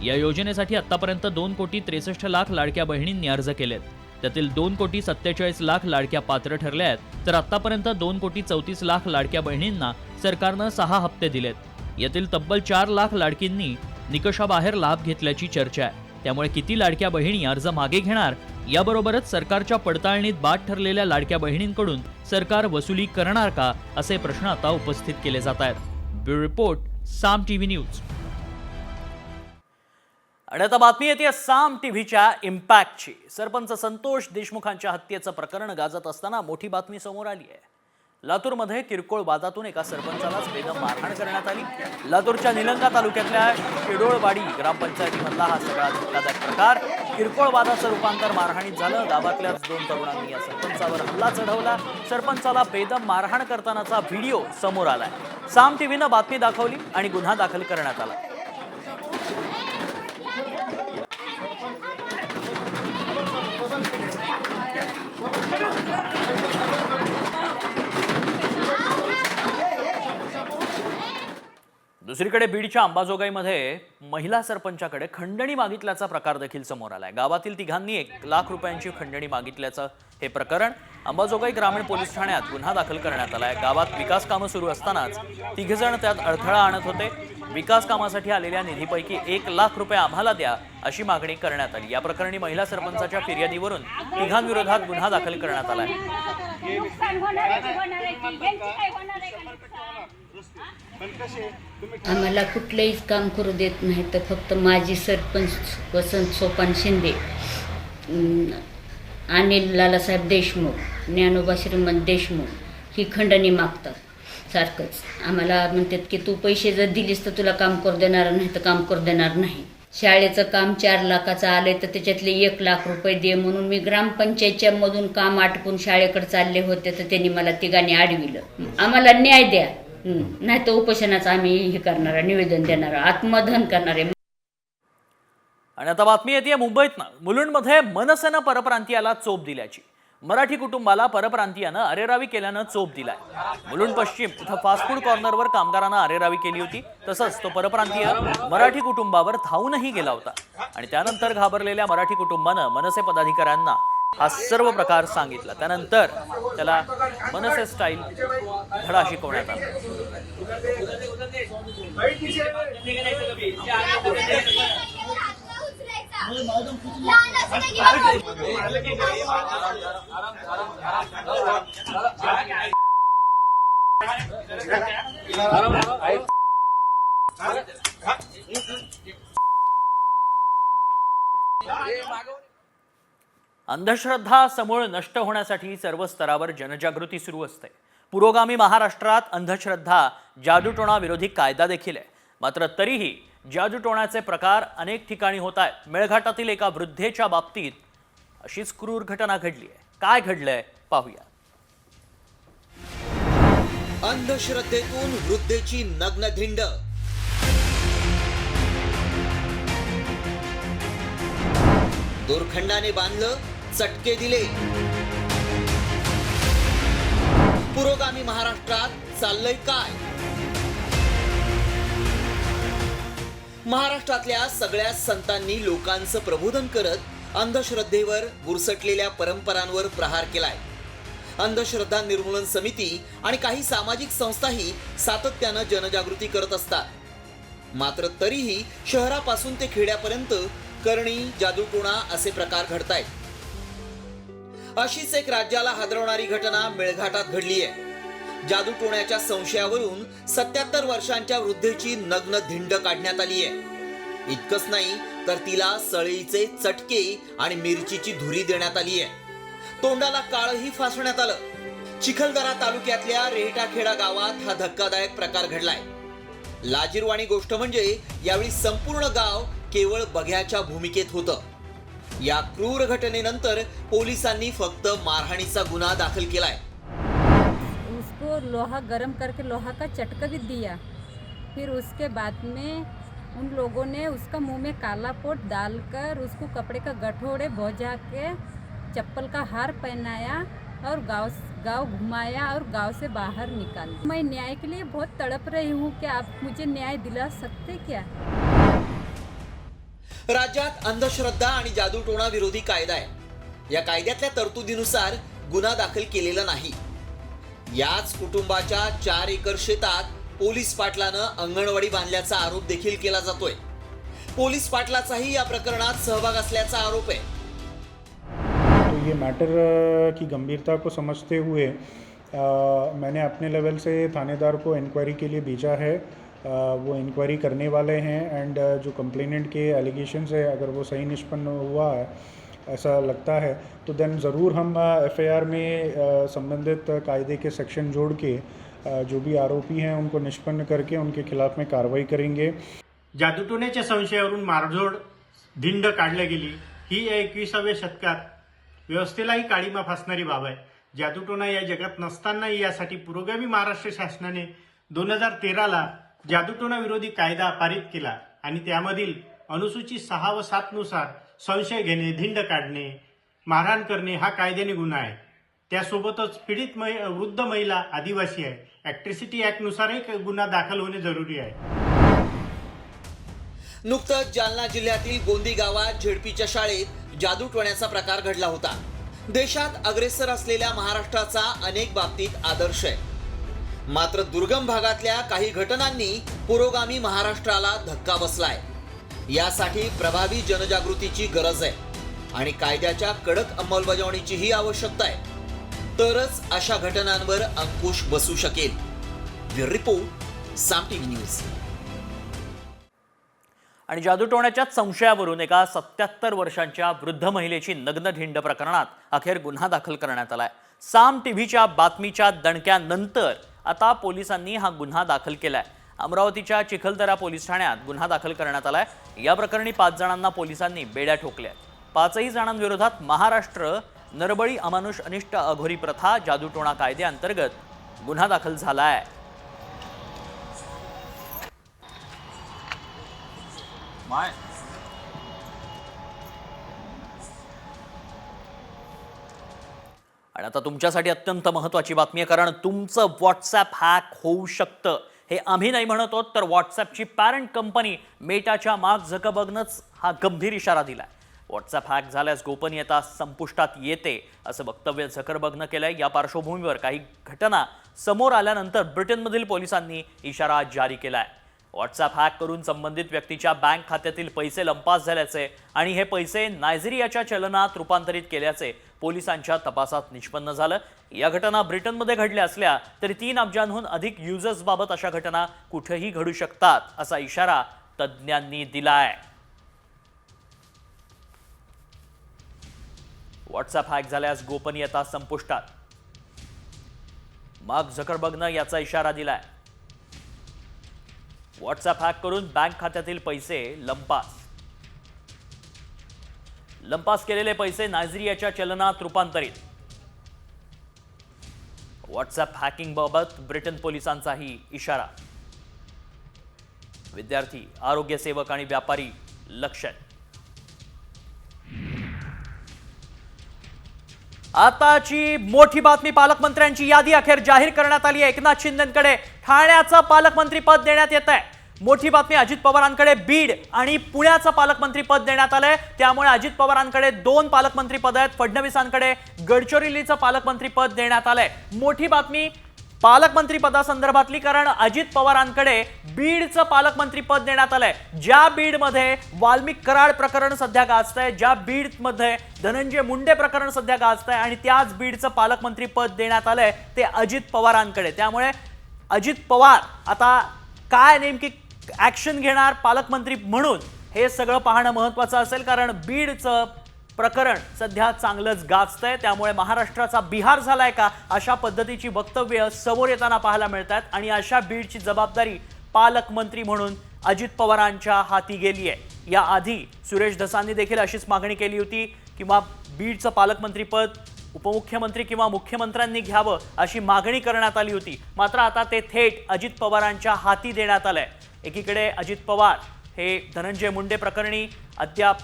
या योजनेसाठी आतापर्यंत 2,63,00,000 लाडक्या बहिणींनी अर्ज केलेत. त्यातील 2,47,00,000 लाडक्या पात्र ठरल्या आहेत तर आतापर्यंत 2,34,00,000 लाडक्या बहिणींना सरकारनं 6 हप्ते दिलेत. यातील तब्बल 4,00,000 लाडकींनी निकषाबाहेर लाभ घेतल्याची चर्चा आहे. त्यामुळे किती लाडक्या बहिणी अर्ज मागे घेणार याबरोबरच सरकारच्या पडताळणीत बाद ठरलेल्या लाडक्या बहिणींकडून सरकार वसुली करणार का असे प्रश्न आता उपस्थित केले जात आहेत. ब्युरो रिपोर्ट, साम टीव्ही न्यूज. आणि आता बातमी येते साम टीव्हीच्या इम्पॅक्टची. सरपंच संतोष देशमुखांच्या हत्येचं प्रकरण गाजत असताना मोठी बातमी समोर आली आहे. लातूरमध्ये किरकोळ वादातून एका सरपंचालाच बेदम मारहाण करण्यात आली. लातूरच्या निलंगा तालुक्यातल्या शेडोळवाडी ग्रामपंचायतीमधला हा सगळा धक्कादायक प्रकार. किरकोळ वादाचं रूपांतर मारहाणीत झालं. गावातल्याच 2 तरुणांनी या सरपंचावर हल्ला चढवला. सरपंचाला बेदम मारहाण करतानाचा व्हिडिओ समोर आलाय. साम टीव्हीनं बातमी दाखवली आणि गुन्हा दाखल करण्यात आला. दुसरीकडे बीडच्या अंबाजोगाईमध्ये महिला सरपंचाकडे खंडणी मागितल्याचा प्रकार देखील समोर आलाय. गावातील तिघांनी 1,00,000 रुपयांची खंडणी मागितल्याचं हे प्रकरण. अंबाजोगाई ग्रामीण पोलीस ठाण्यात गुन्हा दाखल करण्यात आलाय. गावात विकास कामं सुरू असतानाच तिघजण त्यात अडथळा आणत होते. विकास कामासाठी आलेल्या निधीपैकी 1,00,000 रुपये आम्हाला द्या अशी मागणी करण्यात आली. या प्रकरणी महिला सरपंचाच्या फिर्यादीवरून तिघांविरोधात गुन्हा दाखल करण्यात आलाय. आम्हाला कुठलंही काम करू देत नाही तर फक्त माजी सरपंच वसंत सोपान शिंदे, अनिल लालासाहेब देशमुख, ज्ञानोबा श्रीमंत देशमुख ही खंडणी मागतात. सारखंच आम्हाला म्हणतात की तू पैसे जर दिलीस तर तुला काम करू देणार नाही तर काम करू देणार नाही. शाळेचं काम 4 लाखाचं आलंय तर त्याच्यातले 1 लाख रुपये दे म्हणून मी ग्रामपंचायतच्या मधून काम आटपून शाळेकडे चालले होते तर त्यांनी मला तिघांनी अडविलं. आम्हाला न्याय द्या, नाही तर उपोषणाचं आम्ही हे करणार, निवेदन देणार, आत्मदहन करणार आहे. आणि आता बातमी येते मुंबईतनं. मुलुंडमध्ये मनसेनं परप्रांतीयाला चोप दिल्याची. मराठी कुटुंबाला परप्रांतीयानं अरेरावी केल्यानं चोप दिलाय. मुलुंड पश्चिम इथं फास्ट फूड कॉर्नरवर कामगारांना अरेरावी केली होती. तसंच तो परप्रांतीय मराठी कुटुंबावर धावूनही गेला होता. आणि त्यानंतर घाबरलेल्या मराठी कुटुंबानं मनसे पदाधिकाऱ्यांना हा सर्व प्रकार सांगितला. त्यानंतर त्याला मनसे स्टाईल धडा शिकवण्यात आला. अंधश्रद्धा समूळ नष्ट होण्यासाठी सर्व स्तरावर जनजागृती सुरू असते. पुरोगामी महाराष्ट्रात अंधश्रद्धा जादूटोणा विरोधी कायदा देखील आहे. मात्र तरीही जादूटोण्याचे प्रकार अनेक ठिकाणी होत आहेत. मेळघाटातील एका वृद्धेच्या बाबतीत अशीच क्रूर घटना घडली आहे. काय घडलंय पाहूया. अंधश्रद्धेतून वृद्धेची नग्न धिंड. दोरखंडाने बांधलं, चटके दिले. पुरोगामी महाराष्ट्रात चाललंय काय? महाराष्ट्रातल्या सगळ्या संतांनी लोकांचं प्रबोधन करत अंधश्रद्धेवर, बुरसटलेल्या परंपरांवर प्रहार केलाय. अंधश्रद्धा निर्मूलन समिती आणि काही सामाजिक संस्थाही सातत्यानं जनजागृती करत असतात. मात्र तरीही शहरापासून ते खेड्यापर्यंत करणी, जादूटोणा असे प्रकार घडतायत. अशीच एक राज्याला हादरवणारी घटना मेळघाटात घडली आहे. जादूटोण्याच्या संशयावरून 77 वर्षांच्या वृद्धेची नग्न धिंड काढण्यात आली आहे. इतकंच नाही तर तिला सळईचे चटके आणि मिरचीची धुरी देण्यात आली आहे. तोंडाला काळही फासण्यात आलं. चिखलदरा तालुक्यातल्या रेहटाखेडा गावात हा धक्कादायक प्रकार घडलाय. लाजिरवाणी गोष्ट म्हणजे यावेळी संपूर्ण गाव केवळ बघ्याच्या भूमिकेत होतं. या क्रूर घटनेनंतर पोलिसांनी फक्त मारहाणीचा गुन्हा दाखल केलाय. उसको लोहा गरम करके लोहा का चटका भी दिया. फिर उसके बाद में उन लोगों ने उसका मुंह में काला पोट डालकर उसको कपड़े का गठोड़े भोजा के चप्पल का हार पहनाया और गांव घुमाया और गांव से बाहर निकाला. मैं न्याय के लिए बहुत तड़प रही हूँ कि आप मुझे न्याय दिला सकते क्या? राज्यात अंधश्रद्धा आणि जादूटोणा विरोधी कायदा आहे. या कायद्यातल्या तरतुदीनुसार गुन्हा दाखल केलेला नाही. याच कुटुंबाच्या 4 एकर शेतात पोलीस पाटलानं अंगणवाडी बांधल्याचा आरोप देखील केला जातोय. पोलीस पाटलाचाही या प्रकरणात सहभाग असल्याचा आरोप आहे. तो ये मैटर की गंभीरता को समझते हुए मैंने अपने लेवल से थानेदार को इंक्वायरी के लिए भेजा है. वो इंक्वायरी करने वाले हैं एंड जो कंप्लेनेंट के एलिगेशंस है अगर वो सही निष्पन्न हुआ है ऐसा लगता है तो देन ज़रूर हम एफआईआर में संबंधित कायदे के सेक्शन जोड़ के जो भी आरोपी हैं उनको निष्पन्न करके उनके खिलाफ में कार्रवाई करेंगे. जादूटोण्याच्या संशयावरून मारझोड धिंड काढली गेली ही 21व्या शतकात व्यवस्थेलाही काळीमा फासणारी बाब आहे. जादूटोणा या जगात नसतानाही यासाठी पुरोगामी महाराष्ट्र शासनाने 2013ला जादूटोणा विरोधी कायदा पारित केला आणि त्यामधील अनुसूची 6 व 7 नुसार संशय घेणे, धिंड काढणे, मारहाण करणे हा कायद्याने गुन्हा आहे. त्यासोबतच पीडित वृद्ध महिला, आदिवासी आहे, ॲट्रॉसिटी ॲक्टनुसारही गुन्हा दाखल होणे जरुरी आहे. नुकतंच जालना जिल्ह्यातील गोंदी गावात झेडपीच्या शाळेत जादूटोण्याचा प्रकार घडला होता. देशात अग्रेसर असलेल्या महाराष्ट्राचा अनेक बाबतीत आदर्श आहे. मात्र दुर्गम भागातल्या काही घटनांनी पुरोगामी महाराष्ट्राला धक्का बसलाय. यासाठी प्रभावी जनजागृतीची गरज आहे आणि कायद्याच्या कडक अंमलबजावणीचीही आवश्यकता आहे. तरच अशा घटनांवर अंकुश बसू शकेल. ब्युरो रिपोर्ट, साम टीव्ही न्यूज. आणि जादूटोण्याच्याच संशयावरून एका 77 वर्षांच्या वृद्ध महिलेची नग्न धिंड प्रकरणात अखेर गुन्हा दाखल करण्यात आलाय. साम टीव्हीच्या बातमीच्या दणक्यानंतर आता पोलिसांनी हा गुन्हा दाखल केलाय. अमरावतीच्या चिखलदरा पोलीस ठाण्यात गुन्हा दाखल करण्यात आलाय। या प्रकरणी 5 जणांना पोलिसांनी बेड्या ठोकल्या। 5ही जणांविरोधात महाराष्ट्र नरबळी अमानुष अनिष्ट अघोरी प्रथा जादूटोणा कायद्याअंतर्गत गुन्हा दाखल झाला आहे। आणि आता तुमच्यासाठी अत्यंत महत्त्वाची बातमी आहे, कारण तुमचं व्हॉट्सॲप हॅक होऊ शकतं। हे आम्ही नाही म्हणत आहोत, तर व्हॉट्सॲपची पॅरेंट कंपनी मेटाच्या मार्क झकरबर्गनंच हा गंभीर इशारा दिलाय। व्हॉट्सॲप हॅक झाल्यास गोपनीयता संपुष्टात येते असं वक्तव्य झकरबर्गनं केलंय। या पार्श्वभूमीवर काही घटना समोर आल्यानंतर ब्रिटनमधील पोलिसांनी इशारा जारी केलाय। व्हॉट्सॲप हॅक करून संबंधित व्यक्तीच्या बँक खात्यातील पैसे लंपास झाल्याचे आणि हे पैसे नायजेरियाच्या चलनात रूपांतरित केल्याचे पोलिसांच्या तपासात निष्पन्न झालं। या घटना ब्रिटनमध्ये घडल्या असल्या तरी 3 अब्जांहून अधिक युजर्सबाबत अशा घटना कुठेही घडू शकतात असा इशारा तज्ज्ञांनी दिलाय। व्हॉट्सॲप हॅक झाल्यास गोपनीयता संपुष्टात, मार्क झकरबर्गनं याचा इशारा दिलाय। व्हॉट्सॲप हॅक करून बँक खात्यातील पैसे लंपास केलेले पैसे नायजेरियाच्या चलनात रूपांतरित। व्हॉट्सॲप हॅकिंग बाबत ब्रिटन पोलिसांचाही इशारा। विद्यार्थी, आरोग्य सेवक आणि व्यापारी लक्षात। आताची मोठी बातमी, पालकमंत्र्यांची यादी अखेर जाहीर करण्यात आली आहे। एकनाथ शिंदेंकडे ठाण्याचं पालकमंत्री पद देण्यात येत आहे। मोठी बातमी, अजित पवारांकडे बीड आणि पुण्याचं पालकमंत्री पद देण्यात आलंय। त्यामुळे अजित पवारांकडे 2 पालकमंत्री पद आहेत, फडणवीसांकडे गडचिरोलीचं पालकमंत्री पद देण्यात आलंय। मोठी बातमी पालकमंत्री पदासंदर्भातली, कारण अजित पवारांकडे बीडचं पालकमंत्री पद देण्यात आलंय। ज्या बीडमध्ये वाल्मिक कराड प्रकरण सध्या गाजतंय, ज्या बीडमध्ये धनंजय मुंडे प्रकरण सध्या गाजतंय आणि त्याच बीडचं पालकमंत्री पद देण्यात आलंय ते अजित पवारांकडे। त्यामुळे अजित पवार आता काय नेमकी ऍक्शन घेणार पालकमंत्री म्हणून हे सगळं पाहणं महत्त्वाचं असेल, कारण बीडचं प्रकरण सध्या चांगलंच गाजतंय। त्यामुळे महाराष्ट्राचा बिहार झालाय का अशा पद्धतीची वक्तव्य समोर येताना पाहायला मिळतात आणि अशा बीडची जबाबदारी पालकमंत्री म्हणून अजित पवारांच्या हाती गेली आहे। याआधी सुरेश धसांनी देखील अशीच मागणी केली होती किंवा बीडचं पालकमंत्रीपद उपमुख्यमंत्री किंवा मुख्यमंत्र्यांनी घ्यावं अशी मागणी करण्यात आली होती। मात्र आता ते थेट अजित पवारांच्या हाती देण्यात आलंय। एकीकडे अजित पवार हे धनंजय मुंडे प्रकरणी अद्याप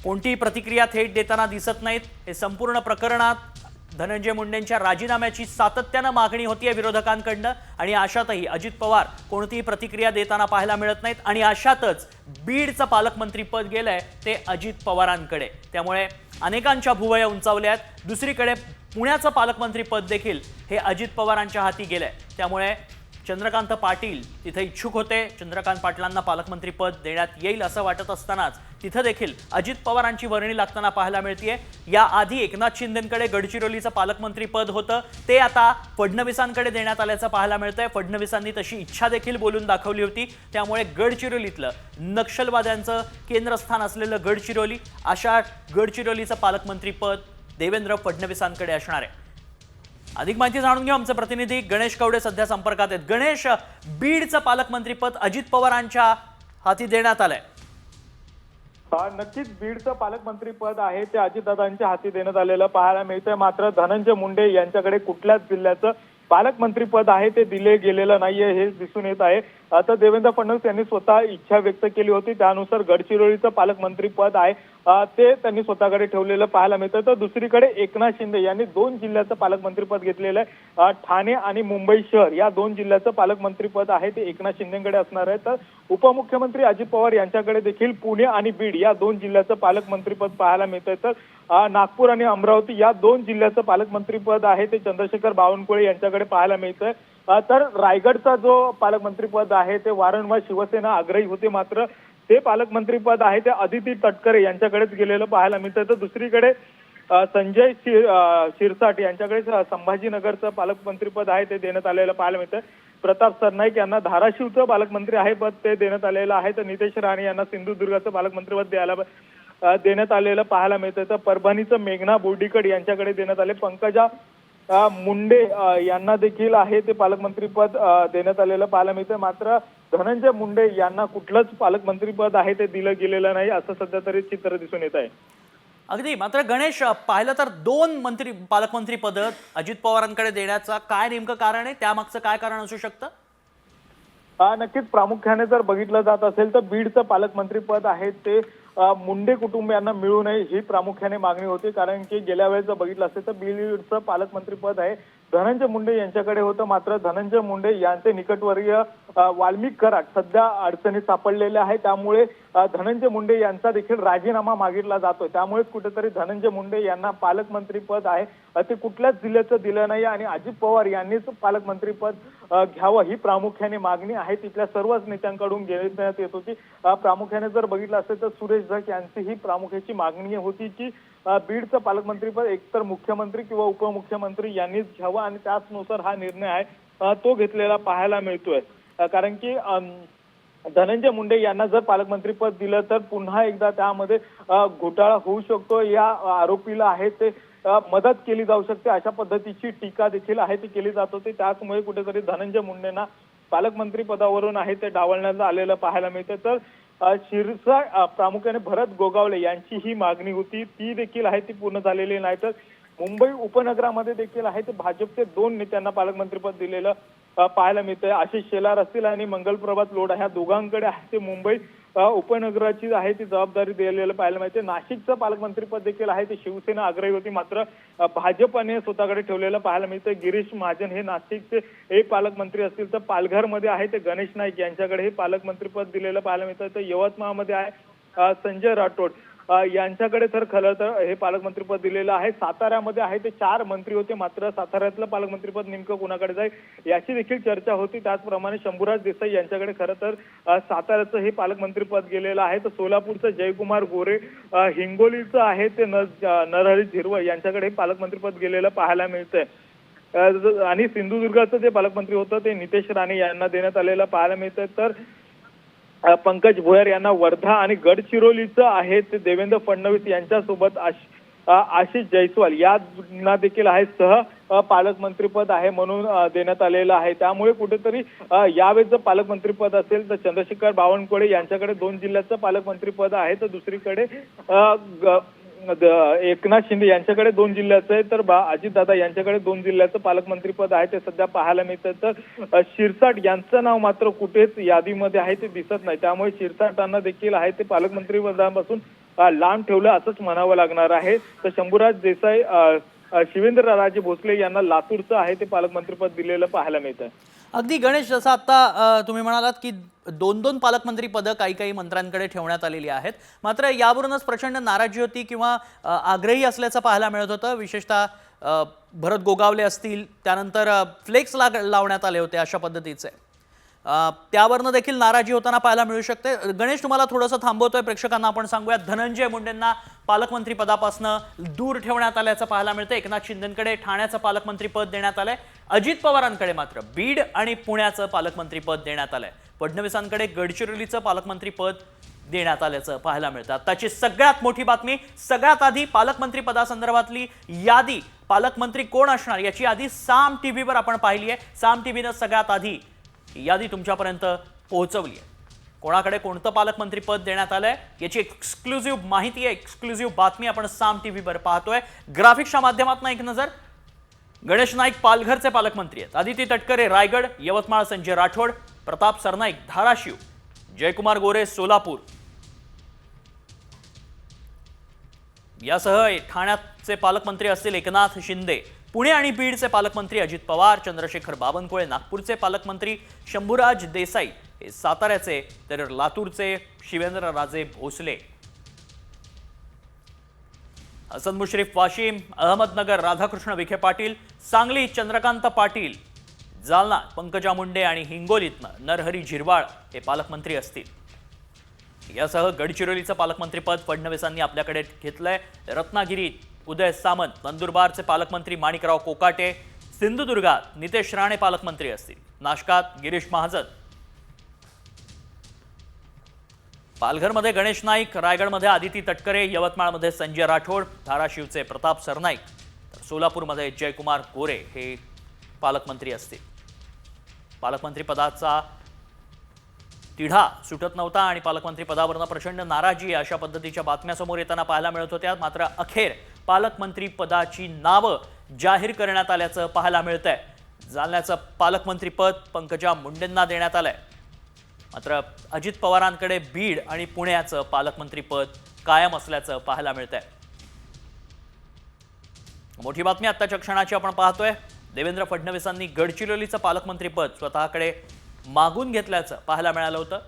कोणतीही प्रतिक्रिया थेट देताना दिसत नाहीत। हे संपूर्ण प्रकरणात धनंजय मुंडेंच्या राजीनाम्याची सातत्यानं मागणी होतीये विरोधकांकडनं आणि अशातही अजित पवार कोणतीही प्रतिक्रिया देताना पाहायला मिळत नाहीत आणि अशातच बीडचं पालकमंत्री पद गेलंय ते अजित पवारांकडे। त्यामुळे अनेकांच्या भुवया उंचावल्या आहेत। दुसरीकडे पुण्याचं पालकमंत्री पद देखील हे अजित पवारांच्या हाती गेलंय। त्यामुळे चंद्रकांत पाटील तिथे इच्छुक होते, चंद्रकांत पाटलांना पालकमंत्री पद देण्यात येईल असं वाटत असतानाच तिथे देखील अजित पवारांची वर्णी लागताना पाहायला मिळतेय। याआधी एकनाथ शिंदेंकडे गडचिरोलीचं पालकमंत्री पद होतं, ते आता फडणवीसांकडे देण्यात आल्याचं पाहायला मिळतंय। फडणवीसांनी तशी इच्छा देखील बोलून दाखवली होती। त्यामुळे गडचिरोलीतलं नक्षलवाद्यांचं केंद्रस्थान असलेलं गडचिरोली, अशा गडचिरोलीचं पालकमंत्री पद देवेंद्र फडणवीसांकडे असणार आहे। अधिक माहिती जाणून घेऊ, आमचे प्रतिनिधी गणेश कवडे सध्या संपर्कात आहेत। गणेश, बीडचं पालकमंत्री पद अजित पवारांच्या हाती देण्यात आलंय। नक्कीच बीडचं पालकमंत्री पद आहे ते अजितदादांच्या हाती देण्यात आलेलं पाहायला मिळतंय। मात्र धनंजय मुंडे यांच्याकडे कुठल्याच जिल्ह्याचं पालकमंत्री पद आहे ते दिले गेलेलं नाहीये हे दिसून येत आहे। आता देवेंद्र फडणवीस यांनी स्वतः इच्छा व्यक्त केली होती, त्यानुसार गडचिरोलीचं पालकमंत्री पद आहे ते त्यांनी स्वतःकडे ठेवलेलं पाहायला मिळतं। तर दुसरीकडे एकनाथ शिंदे यांनी 2 जिल्ह्याचं पालकमंत्री पद घेतलेलं आहे। ठाणे आणि मुंबई शहर या 2 जिल्ह्याचं पालकमंत्री पद आहे ते एकनाथ शिंदेकडे असणार आहे। तर उपमुख्यमंत्री अजित पवार यांच्याकडे देखील पुणे आणि बीड या 2 जिल्ह्याचं पालकमंत्री पद पाहायला मिळतंय। तर नागपूर आणि अमरावती या 2 जिल्ह्याचं पालकमंत्री पद आहे ते चंद्रशेखर बावनकुळे यांच्याकडे पाहायला मिळतंय। तर रायगडचा जो पालकमंत्री पद आहे ते वारंवार शिवसेना आग्रही होते, मात्र ते पालकमंत्री पद आहे ते अदिती तटकरे यांच्याकडेच गेलेलं पाहायला मिळतंय। तर दुसरीकडे संजय शिरसाट यांच्याकडे संभाजीनगरचं पालकमंत्री पद आहे ते देण्यात आलेलं पाहायला मिळतंय। प्रताप सरनाईक यांना धाराशिवचं पालकमंत्री आहे पद ते देण्यात आलेलं आहे। तर नितेश राणे यांना सिंधुदुर्गाचं पालकमंत्री पद देण्यात आलेलं पाहायला मिळतंय। तर परभणीचं मेघना बोर्डीकर यांच्याकडे देण्यात आले। पंकजा मुंडे यांना देखील आहे ते पालकमंत्रीपद देण्यात आलेलं पाहायला मिळतं. मात्र धनंजय मुंडे यांना कुठलंच पालकमंत्रीपद आहे ते दिलं गेलेलं नाही असं सध्या तरी चित्र दिसून येत आहे. अगदी. मात्र गणेश, पाहिलं तर 2 पालकमंत्री पद अजित पवारांकडे देण्याचं काय नेमकं कारण आहे? त्यामागचं काय कारण असू शकतं? नक्कीच प्रामुख्याने जर बघितलं जात असेल तर बीडचं पालकमंत्री पद आहे ते मुंडे कुटुंबियांना मिळू नये ही प्रामुख्याने मागणी होती. कारण की गेल्या वेळेस जर बघितलं असेल तर बीडचं पालकमंत्री पद आहे धनंजय मुंडे यांच्याकडे होतं. मात्र धनंजय मुंडे यांचे निकटवर्गीय वाल्मिक कराड सध्या अडचणीत सापडलेले आहे. त्यामुळे धनंजय मुंडे यांचा देखील राजीनामा मागितला जातोय. त्यामुळे कुठेतरी धनंजय मुंडे यांना पालकमंत्री पद आहे ते कुठल्याच जिल्ह्याचं दिलं नाही आणि अजित पवार यांनीच पालकमंत्री पद घ्यावं ही प्रामुख्याने मागणी आहे. तिथल्या सर्वच नेत्यांकडून घेण्यात येत होती. प्रामुख्याने जर बघितलं असेल तर सुरेश धस यांची ही प्रामुख्याची मागणी होती की बीडचं पालकमंत्रीपद एकतर मुख्यमंत्री किंवा उपमुख्यमंत्री यांनीच घ्यावं आणि त्याचनुसार हा निर्णय आहे तो घेतलेला पाहायला मिळतोय. कारण की धनंजय मुंडे यांना जर पालकमंत्रीपद दिलं तर पुन्हा एकदा त्यामध्ये घोटाळा होऊ शकतो. या आरोपीला आहे ते मदत केली जाऊ शकते अशा पद्धतीची टीका देखील आहे ती केली जात होती. त्याचमुळे कुठेतरी धनंजय मुंडेंना पालकमंत्री पदावरून आहे ते डावलण्यात आलेलं पाहायला मिळते. तर शिरसा प्रामुख्याने भरत गोगावले यांची ही मागणी होती ती देखील आहे ती पूर्ण झालेली नाही. तर मुंबई उपनगरामध्ये देखील आहे ते भाजपचे 2 नेत्यांना पालकमंत्रीपद दिलेलं पाहायला मिळतंय. आशिष शेलार असतील आणि मंगलप्रभात लोढा ह्या दोघांकडे आहे ते मुंबई उपनगराची आहे ती जबाबदारी दिलेलं पाहायला मिळते. नाशिकचं पालकमंत्रीपद देखील आहे ते शिवसेना आग्रही होती मात्र भाजपने स्वतःकडे ठेवलेलं पाहायला मिळतं. गिरीश महाजन हे नाशिकचे एक पालकमंत्री असतील तर पालघरमध्ये आहे ते गणेश नाईक यांच्याकडे हे पालकमंत्रीपद दिलेलं पाहायला मिळतं. तर यवतमाळमध्ये आहे संजय राठोड यांच्याकडे तर खरं तर हे पालकमंत्रीपद दिलेलं आहे. साताऱ्यामध्ये आहे ते 4 मंत्री होते मात्र साताऱ्यातलं पालकमंत्रीपद नेमकं कोणाकडे जाईल याची देखील चर्चा होती. त्याचप्रमाणे शंभूराज देसाई यांच्याकडे खरं तर साताऱ्याचं हे पालकमंत्रीपद गेलेलं आहे. तर सोलापूरचं जयकुमार गोरे, हिंगोलीचं आहे ते नरहरी झिरवळ यांच्याकडे पालकमंत्रीपद गेलेलं पाहायला मिळतंय. आणि सिंधुदुर्गाचं जे पालकमंत्री होतं ते नितेश राणे यांना देण्यात आलेलं पाहायला मिळतंय. तर पंकज भोयर यांना वर्धा आणि गडचिरोलीचं आहे ते देवेंद्र फडणवीस यांच्यासोबत आशिष जयस्वाल यांना देखील आहे सह पालकमंत्रीपद आहे म्हणून देण्यात आलेलं आहे. त्यामुळे कुठेतरी यावेळेस जर पालकमंत्रीपद असेल तर चंद्रशेखर बावनकुळे यांच्याकडे 2 जिल्ह्याचं पालकमंत्रीपद आहे तर दुसरीकडे एकनाथ शिंदे यांच्याकडे 2 जिल्ह्याचं आहे तर अजितदादा यांच्याकडे 2 जिल्ह्याचं पालकमंत्रीपद आहे ते सध्या पाहायला मिळतं. तर शिरसाट यांचं नाव मात्र कुठेच यादीमध्ये आहे ते दिसत नाही. त्यामुळे शिरसाटांना देखील आहे ते पालकमंत्री पदापासून लांब ठेवलं असंच म्हणावं लागणार आहे. तर शंभूराज देसाई, शिवेंद्रराजे भोसले यांना लातूरचं आहे ते पालकमंत्रीपद दिलेलं पाहायला मिळतं. अगदी गणेश, जसं आता तुम्ही म्हणालात की 2 पालकमंत्री पदं काही मंत्र्यांकडे ठेवण्यात आलेली आहेत मात्र यावरूनच प्रचंड नाराजी होती किंवा आग्रही असल्याचं पाहायला मिळत होतं. विशेषतः भरत गोगावले असतील त्यानंतर फ्लेक्स लावण्यात आले होते अशा पद्धतीचे, त्यावरनं देखील नाराजी होताना पाहायला मिळू शकते. गणेश, तुम्हाला थोडंसं थांबवतोय, प्रेक्षकांना आपण सांगूयात धनंजय मुंडेंना पालकमंत्री पदापासून दूर ठेवण्यात आल्याचं पाहायला मिळतं. एकनाथ शिंदेकडे ठाण्याचं पालकमंत्री पद देण्यात आलंय. अजित पवारांकडे मात्र बीड आणि पुण्याचं पालकमंत्री पद देण्यात आलंय. फडणवीसांकडे गडचिरोलीचं पालकमंत्री पद देण्यात आल्याचं पाहायला मिळतं. आताची सगळ्यात मोठी बातमी, सगळ्यात आधी पालकमंत्री पदासंदर्भातली यादी, पालकमंत्री कोण असणार याची आधी साम टीव्हीवर आपण पाहिली आहे. साम टीव्हीनं सगळ्यात आधी यादी तुमच्यापर्यंत पोहोचवली आहे. कोणाकडे कोणतं पालकमंत्री पद देण्यात आलंय याची एक्सक्लुझिव्ह माहिती आहे, एक्सक्लुझिव्ह बातमी आपण साम टीव्हीवर पाहतोय. ग्राफिक्सच्या माध्यमातून एक नजर. गणेश नाईक पालघरचे पालकमंत्री आहेत. आदिती तटकरे रायगड, यवतमाळ संजय राठोड, प्रताप सरनाईक धाराशिव, जयकुमार गोरे सोलापूर यासह ठाण्याचे पालकमंत्री असतील एकनाथ शिंदे. पुणे आणि बीडचे पालकमंत्री अजित पवार, चंद्रशेखर बावनकुळे. नागपूरचे पालकमंत्री शंभूराज देसाई हे साताऱ्याचे, तर लातूरचे शिवेंद्रराजे भोसले. हसन मुश्रीफ वाशिम, अहमदनगर राधाकृष्ण विखे पाटील, सांगली चंद्रकांत पाटील, जालना पंकजा मुंडे आणि हिंगोलीतनं नरहरी झिरवाळ हे पालकमंत्री असतील. यासह गडचिरोलीचं पालकमंत्रीपद फडणवीसांनी आपल्याकडे घेतलंय. रत्नागिरीत उदय सामंत, नंदुरबारचे पालकमंत्री माणिकराव कोकाटे, सिंधुदुर्गात नितेश राणे पालकमंत्री असतील. नाशकात गिरीश महाजन, पालघरमध्ये गणेश नाईक, रायगडमध्ये आदिती तटकरे, यवतमाळमध्ये संजय राठोड, धाराशिवचे प्रताप सरनाईक तर सोलापूरमध्ये जयकुमार गोरे हे पालकमंत्री असतील. पालकमंत्री पदाचा तिढा सुटत नव्हता आणि पालकमंत्री पदावरनं प्रचंड नाराजी अशा पद्धतीच्या बातम्या समोर येताना पाहायला मिळत होत्या. मात्र अखेर पालकमंत्री पदाची नावं जाहीर करण्यात आल्याचं पाहायला मिळतंय. जालन्याचं पालकमंत्री पद पंकजा मुंडेंना देण्यात आलंय. मात्र अजित पवारांकडे बीड आणि पुण्याचं पालकमंत्री पद कायम असल्याचं पाहायला मिळतंय. मोठी बातमी आत्ताच्या क्षणाची आपण पाहतोय. देवेंद्र फडणवीसांनी गडचिरोलीचं पालकमंत्री पद स्वतःकडे मागून घेतल्याचं पाहायला मिळालं होतं.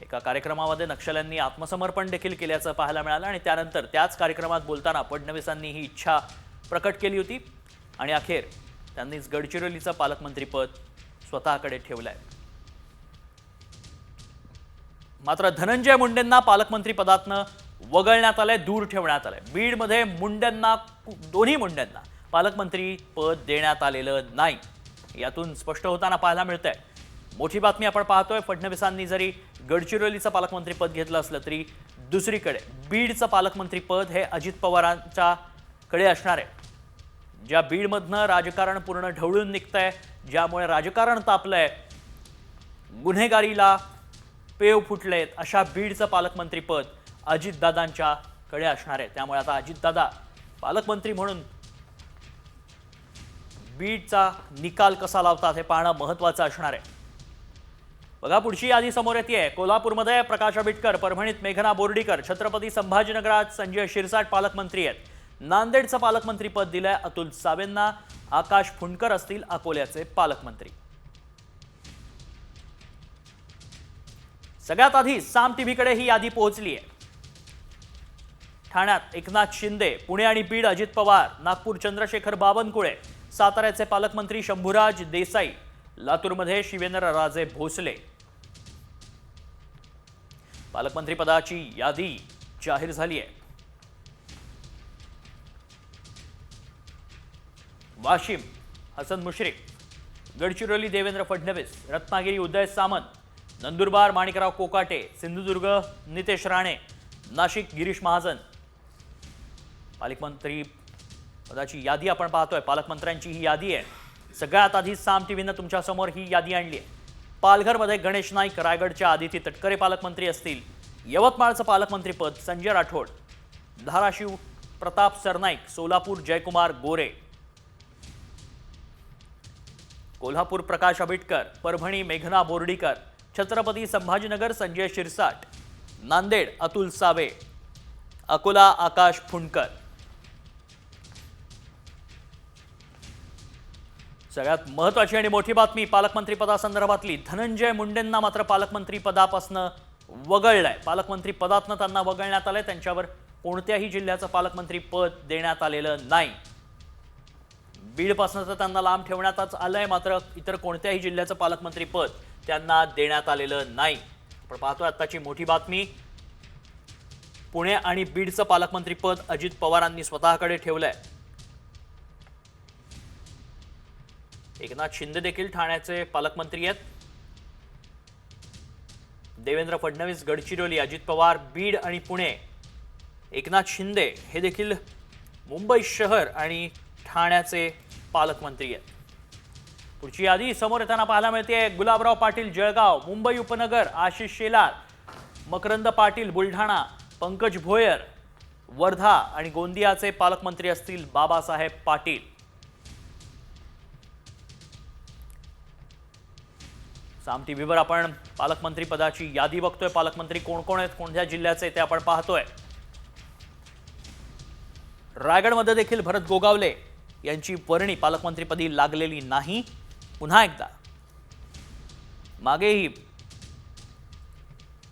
एका कार्यक्रमामध्ये नक्षल्यांनी आत्मसमर्पण देखील केल्याचं पाहायला मिळालं आणि त्यानंतर त्याच कार्यक्रमात बोलताना फडणवीसांनी ही इच्छा प्रकट केली होती आणि अखेर त्यांनीच गडचिरोलीचं पालकमंत्री पद स्वतःकडे ठेवलंय. मात्र धनंजय मुंडेंना पालकमंत्री पदातनं वगळण्यात आलंय, दूर ठेवण्यात आलंय. बीडमध्ये दोन्ही मुंडेंना पालकमंत्री पद देण्यात आलेलं नाही. यातून स्पष्ट होताना पाहायला मिळतंय. मोठी बातमी आपण पाहतोय. फडणवीसांनी जरी गडचिरोलीचं पालकमंत्री पद घेतलं असलं तरी दुसरीकडे बीडचं पालकमंत्री पद हे अजित पवारांच्याकडे असणार आहे. ज्या बीडमधनं राजकारण पूर्ण ढवळून निघतंय, ज्यामुळे राजकारण तापलंय, गुन्हेगारीला पेव फुटलेत, अशा बीडचं पालकमंत्री पद अजितदादांच्याकडे असणार आहे. त्यामुळे आता अजितदादा पालकमंत्री म्हणून बीडचा निकाल कसा लावतात हे पाहणं महत्त्वाचं असणार आहे. बघा पुढची यादी समोर येते. कोल्हापूरमध्ये प्रकाश आंबेडकर, परभणीत मेघना बोर्डीकर, छत्रपती संभाजीनगरात संजय शिरसाट पालकमंत्री आहेत. नांदेडचं पालकमंत्री पद दिलंय अतुल सावेंना. आकाश फुंडकर असतील अकोल्याचे पालकमंत्री. सगळ्यात आधी साम टीव्हीकडे ही यादी पोहोचली आहे. ठाण्यात एकनाथ शिंदे, पुणे आणि बीड अजित पवार, नागपूर चंद्रशेखर बावनकुळे, साताऱ्याचे पालकमंत्री शंभूराज देसाई, लातूरमध्ये शिवेंद्रराजे भोसले. पालकमंत्री पदाची यादी जाहीर झाली आहे. वाशिम हसन मुश्रीफ, गडचिरोली देवेंद्र फडणवीस, रत्नागिरी उदय सामंत, नंदुरबार माणिकराव कोकाटे, सिंधुदुर्ग नितेश राणे, नाशिक गिरीश महाजन. पालकमंत्री पदाची यादी आपण पाहतोय. पालकमंत्र्यांची ही यादी आहे. सगळ्यात आधी साम टीव्हीनं तुमच्या समोर ही यादी आणली आहे. पालघरमध्ये गणेश नाईक, रायगडच्या आदिती तटकरे पालकमंत्री असतील. यवतमाळचं पालकमंत्री पद संजय राठोड, धाराशिव प्रताप सरनाईक, सोलापूर जयकुमार गोरे, कोल्हापूर प्रकाश आंबेडकर, परभणी मेघना बोर्डीकर, छत्रपती संभाजीनगर संजय शिरसाट, नांदेड अतुल सावे, अकोला आकाश फुंडकर. सगळ्यात महत्त्वाची आणि मोठी बातमी पालकमंत्री पदासंदर्भातली. धनंजय मुंडेंना मात्र पालकमंत्री पदापासनं वगळलंय. पालकमंत्री पदातनं त्यांना वगळण्यात आलंय. त्यांच्यावर कोणत्याही जिल्ह्याचं पालकमंत्री पद देण्यात आलेलं नाही. बीडपासून तर त्यांना लांब ठेवण्यातच आलंय, मात्र इतर कोणत्याही जिल्ह्याचं पालकमंत्री पद त्यांना देण्यात आलेलं नाही. आपण पाहतोय आत्ताची मोठी बातमी. पुणे आणि बीडचं पालकमंत्री पद अजित पवारांनी स्वतःकडे ठेवलंय. एकनाथ शिंदे देखील ठाण्याचे पालकमंत्री आहेत. देवेंद्र फडणवीस गडचिरोली, अजित पवार बीड आणि पुणे, एकनाथ शिंदे हे देखील मुंबई शहर आणि ठाण्याचे पालकमंत्री आहेत. पुढची यादी समोर येताना पाहायला मिळते. गुलाबराव पाटील जळगाव, मुंबई उपनगर आशिष शेलार, मकरंद पाटील बुलढाणा, पंकज भोयर वर्धा आणि गोंदियाचे पालकमंत्री असतील बाबासाहेब पाटील. साम टीव्हीवर आपण पालकमंत्री पदाची यादी बघतोय. पालकमंत्री कोण कोण आहेत, कोणत्या जिल्ह्याचे ते आपण पाहतोय. रायगडमध्ये देखील भरत गोगावले यांची वर्णी पालकमंत्रीपदी लागलेली नाही. पुन्हा एकदा मागेही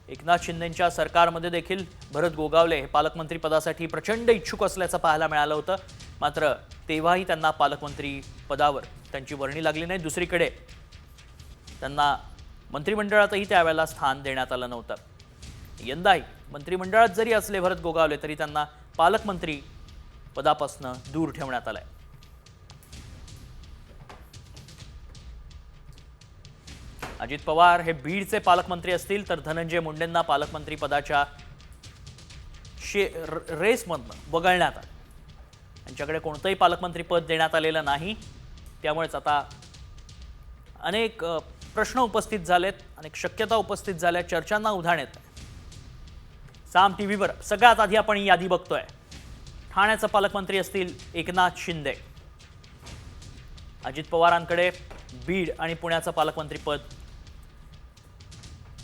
एकनाथ शिंदेंच्या सरकारमध्ये देखील भरत गोगावले हे पालकमंत्री पदासाठी प्रचंड इच्छुक असल्याचं पाहायला मिळालं होतं. मात्र तेव्हाही त्यांना पालकमंत्री पदावर त्यांची वर्णी लागली नाही. दुसरीकडे त्यांना मंत्रिमंडळातही त्यावेळेला स्थान देण्यात आलं नव्हतं. यंदाही मंत्रिमंडळात जरी असले भरत गोगावले तरी त्यांना पालकमंत्री पदापासून दूर ठेवण्यात आलंय. अजित पवार हे बीडचे पालकमंत्री असतील तर धनंजय मुंडेंना पालकमंत्री पदाच्या रेसमधनं वगळण्यात आलं. यांच्याकडे कोणतंही पालकमंत्री पद देण्यात आलेलं नाही. त्यामुळेच आता अनेक प्रश्न उपस्थित झालेत, अनेक शक्यता उपस्थित झाल्या, चर्चांना उधाण येत आहे. साम टीव्हीवर सगळ्यात आधी आपण ही यादी बघतोय. ठाण्याचे पालकमंत्री असतील एकनाथ शिंदे. अजित पवारांकडे बीड आणि पुण्याचं पालकमंत्रीपद.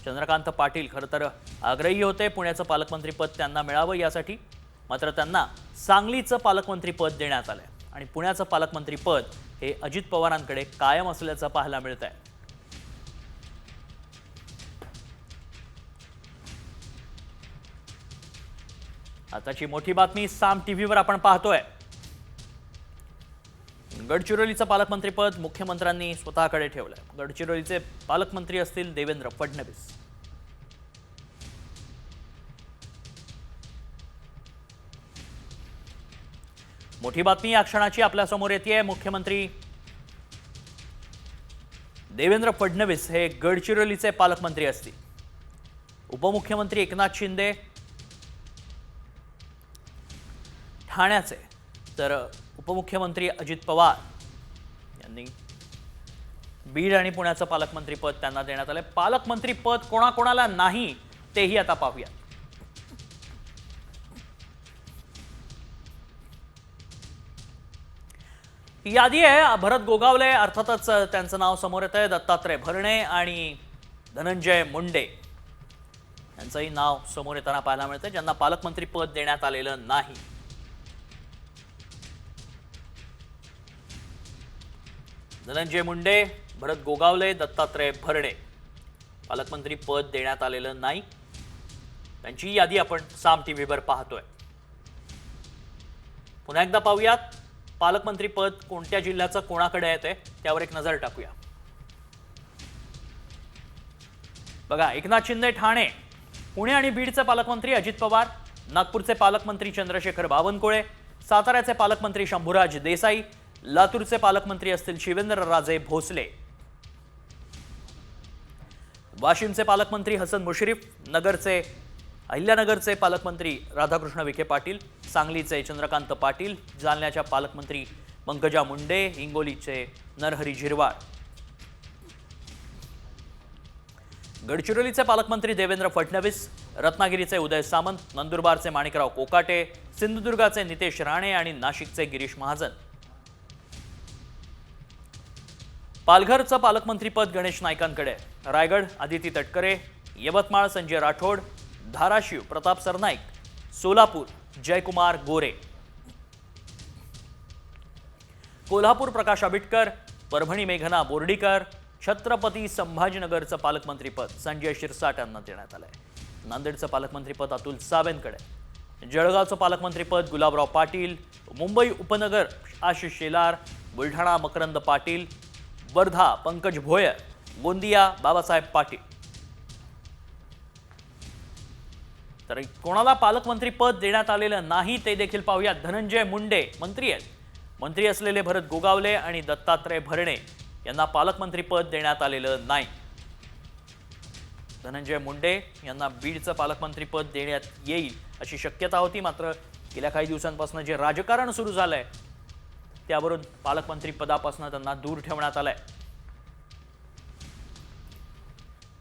चंद्रकांत पाटील खरं तर आग्रही होते पुण्याचं पालकमंत्रीपद त्यांना मिळावं यासाठी, मात्र त्यांना सांगलीचं पालकमंत्रीपद देण्यात आलंय आणि पुण्याचं पालकमंत्रीपद हे अजित पवारांकडे कायम असल्याचं पाहायला मिळत आहे. आताची मोठी बातमी साम टीव्हीवर आपण पाहतोय. गडचिरोलीचं पालकमंत्रीपद मुख्यमंत्र्यांनी स्वतःकडे ठेवलंय. गडचिरोलीचे पालकमंत्री असतील देवेंद्र फडणवीस. मोठी बातमी या क्षणाची आपल्या समोर येते. मुख्यमंत्री देवेंद्र फडणवीस हे गडचिरोलीचे पालकमंत्री असतील. उपमुख्यमंत्री एकनाथ शिंदे ठाण्याचे, तर उपमुख्यमंत्री अजित पवार यांनी बीड आणि पुण्याचं पालकमंत्रीपद त्यांना देण्यात आलंय. पालकमंत्रीपद कोणाकोणाला नाही तेही आता पाहूया. ही यादी आहे. भरत गोगावले, अर्थातच त्यांचं नाव समोर येत आहे. दत्तात्रय भरणे आणि धनंजय मुंडे यांचंही नाव समोर येताना पाहायला मिळतंय, ज्यांना पालकमंत्रीपद देण्यात आलेलं नाही. धनंजय मुंडे, भरत गोगावले, दत्तात्रय भरणे पालकमंत्री पद देण्यात आलेलं नाही. त्यांची यादी आपण साम टीव्हीवर पाहतोय. पुन्हा एकदा पाहूयात पालकमंत्री पद कोणत्या जिल्ह्याचं कोणाकडे येते त्यावर एक नजर टाकूया. बघा, एकनाथ शिंदे ठाणे, पुणे आणि बीडचे पालकमंत्री अजित पवार, नागपूरचे पालकमंत्री चंद्रशेखर बावनकुळे, साताऱ्याचे पालकमंत्री शंभूराज देसाई, लातूरचे पालकमंत्री असतील शिवेंद्रराजे भोसले, वाशिमचे पालकमंत्री हसन मुश्रीफ, नगरचे अहिल्यानगरचे पालकमंत्री राधाकृष्ण विखे पाटील, सांगलीचे चंद्रकांत पाटील, जालन्याच्या पालकमंत्री पंकजा मुंडे, हिंगोलीचे नरहरी झिरवाळ, गडचिरोलीचे पालकमंत्री देवेंद्र फडणवीस, रत्नागिरीचे उदय सामंत, नंदुरबारचे माणिकराव कोकाटे, सिंधुदुर्गाचे नितेश राणे आणि नाशिकचे गिरीश महाजन. पालघरचं पालकमंत्रीपद गणेश नाईकांकडे, रायगड आदिती तटकरे, यवतमाळ संजय राठोड, धाराशिव प्रताप सरनाईक, सोलापूर जयकुमार गोरे, कोल्हापूर प्रकाश आबिटकर, परभणी मेघना बोर्डीकर, छत्रपती संभाजीनगरचं पालकमंत्रीपद संजय शिरसाट यांना देण्यात आलंय. नांदेडचं पालकमंत्रीपद अतुल सावेंकडे, जळगावचं पालकमंत्रीपद गुलाबराव पाटील, मुंबई उपनगर आशिष शेलार, बुलढाणा मकरंद पाटील, वर्धा पंकज भोयर, गोंदिया बाबासाहेब पाटील. तर कोणाला पालकमंत्री पद देण्यात आलेलं नाही ते देखील पाहूया. धनंजय मुंडे मंत्री आहेत. मंत्री असलेले भरत गोगावले आणि दत्तात्रय भरणे यांना पालकमंत्री पद देण्यात आलेलं नाही. धनंजय मुंडे यांना बीडचं पालकमंत्री पद देण्यात येईल अशी शक्यता होती, मात्र गेल्या काही दिवसांपासून जे राजकारण सुरू झालंय त्यावरून पालकमंत्री पदापासून त्यांना दूर ठेवण्यात आलंय.